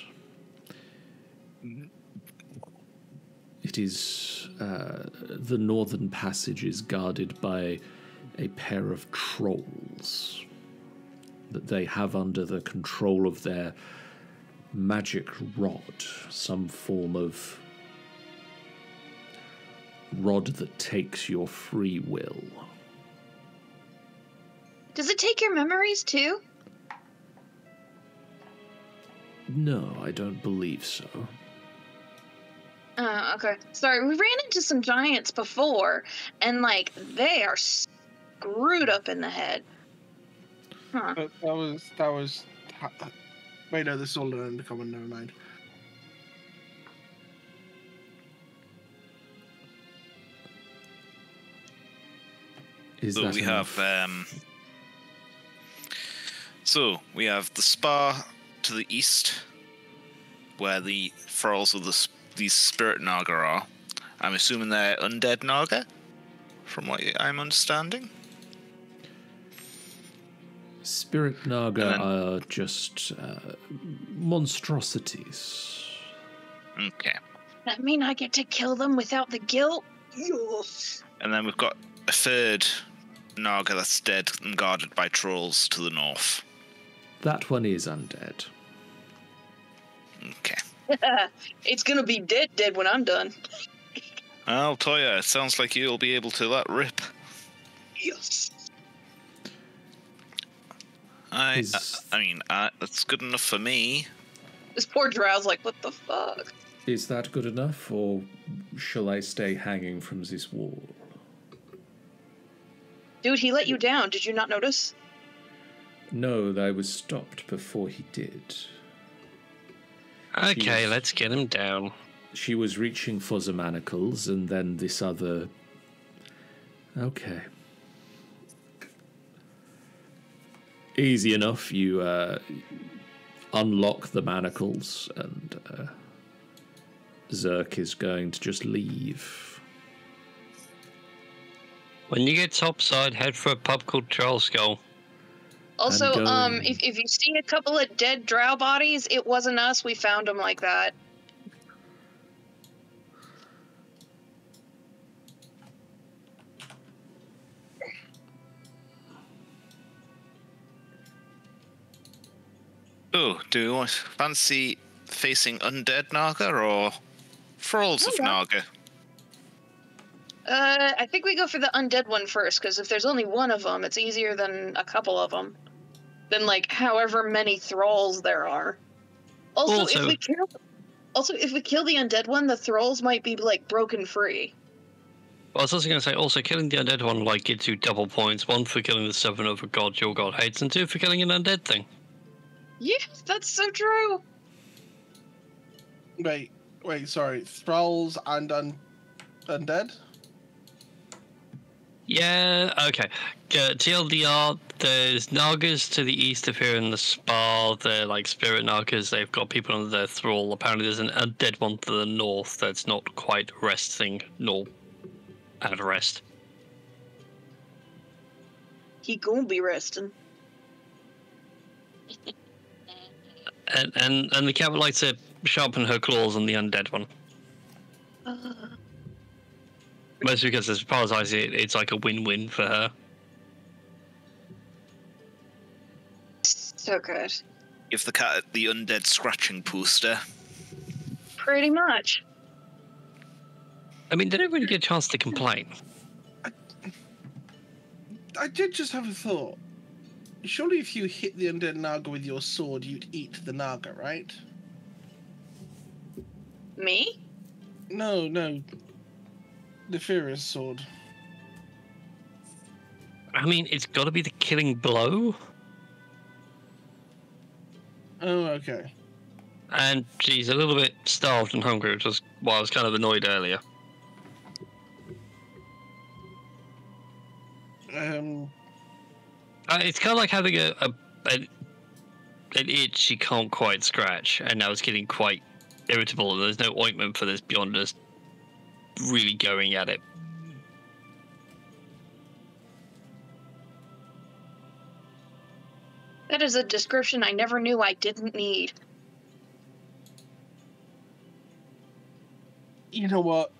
It is the northern passage is guarded by a pair of trolls that they have under the control of their magic rod, some form of rod that takes your free will. Does it take your memories too? No, I don't believe so. Okay. Sorry, we ran into some giants before, and, like, they are screwed up in the head. Huh. That was... Wait, no, this is all an Undercommon, never mind. So we have the spa to the east, where the thralls of these spirit Naga are. I'm assuming they're undead Naga, from what I'm understanding. Spirit Naga are just monstrosities. Okay. That mean I get to kill them without the guilt? Yes. And then we've got a third Naga that's dead and guarded by trolls to the north. That one is undead. Okay. It's gonna be dead when I'm done. Well, Toya, it sounds like you'll be able to let rip. Yes. I mean, that's good enough for me. This poor Drow's like, what the fuck? Is that good enough, or shall I stay hanging from this wall? Dude, he let you down. Did you not notice? No, I was stopped before he did. Okay, let's get him down. She was reaching for the manacles, and then this other... Okay. Easy enough. You unlock the manacles, and Zerk is going to just leave. When you get topside, head for a pub called Trollskull. Also, if you see a couple of dead drow bodies, it wasn't us. We found them like that. Oh, do you fancy facing undead Naga or thralls of Naga? I think we go for the undead one first, because if there's only one of them, it's easier than a couple of them. Than, like, however many thralls there are. Also, if we kill the undead one, the thralls might be, like, broken free. Well, I was also going to say, also, killing the undead one, like, gives you double points. 1 for killing the servant of a god your god hates, and 2 for killing an undead thing. Yeah, that's so true. Wait, sorry. Thralls and undead? Yeah, okay. TLDR, there's Nagas to the east of here in the spa. They're like spirit Nagas. They've got people under their thrall. Apparently there's an undead one to the north that's not quite resting, nor at rest. He gonna be resting. And the cat would like to sharpen her claws on the undead one. Mostly because, as far as I see it, it's like a win-win for her. So good. Give the cat the undead scratching poster. Pretty much. I mean, they don't really get a chance to complain. I did just have a thought. Surely if you hit the undead Naga with your sword, you'd eat the Naga, right? Me? No. The Furious sword. I mean, it's got to be the killing blow. Oh, okay. And she's a little bit starved and hungry, which was why I was kind of annoyed earlier. It's kind of like having an itch she can't quite scratch, and now it's getting quite irritable, and there's no ointment for this beyond just really going at it. That is a description I never knew I didn't need. You know what?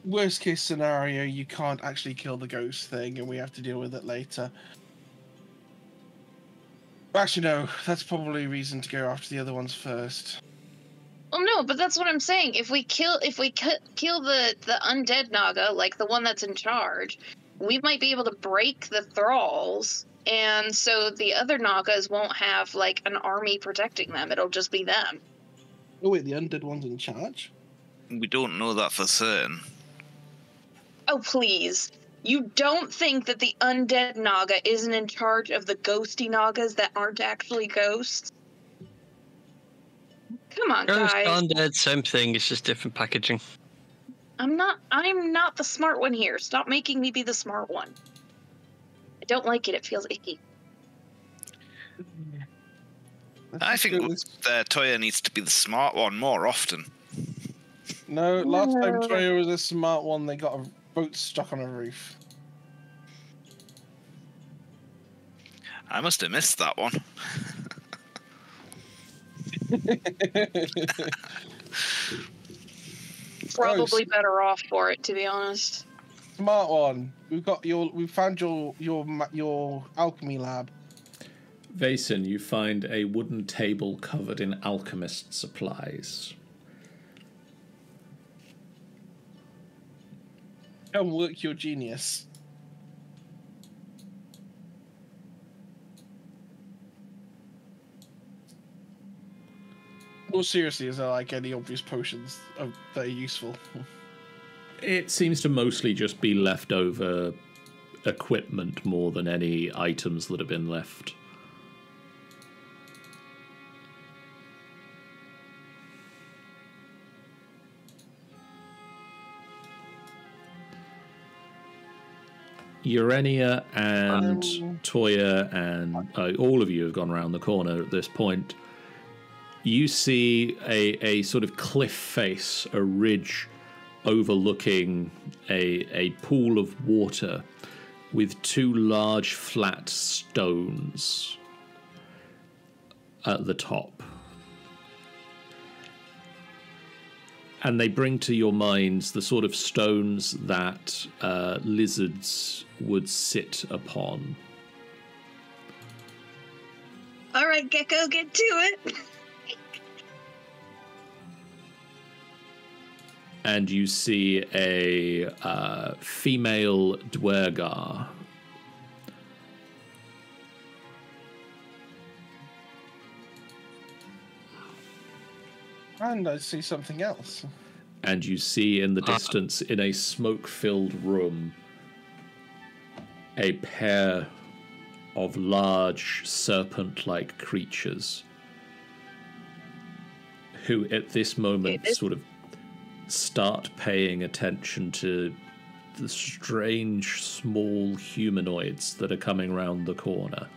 Worst case scenario, you can't actually kill the ghost thing, and we have to deal with it later. Actually, no. That's probably a reason to go after the other ones first. Well, no, but that's what I'm saying. If we kill the undead Naga, like the one that's in charge, we might be able to break the thralls, and so the other Nagas won't have like an army protecting them. It'll just be them. Oh wait, the undead one's in charge? We don't know that for certain. Oh, please. You don't think that the undead Naga isn't in charge of the ghosty Nagas that aren't actually ghosts? Come on, Ghost, guys. undead, same thing. It's just different packaging. I'm not the smart one here. Stop making me be the smart one. I don't like it. It feels icky. I think Toya needs to be the smart one more often. No, last time Toya was a smart one, they got a boat stuck on a roof. I must have missed that one. Probably better off for it, to be honest. Smart one. We found your alchemy lab. Vason, you find a wooden table covered in alchemist supplies. Come work your genius. More seriously, is there like any obvious potions that are useful? It seems to mostly just be leftover equipment more than any items that have been left. Urania and Toya and all of you have gone around the corner at this point. You see a sort of cliff face, a ridge overlooking a pool of water with two large flat stones at the top. And they bring to your minds the sort of stones that lizards would sit upon. All right, Gecko, get to it. And you see a female Dwergar. And I see something else. And you see in the distance, in a smoke-filled room, a pair of large serpent-like creatures who at this moment sort of start paying attention to the strange small humanoids that are coming round the corner.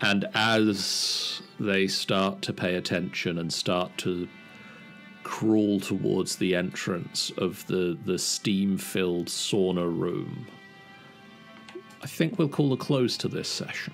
And as they start to pay attention and start to crawl towards the entrance of the steam-filled sauna room, I think we'll call a close to this session.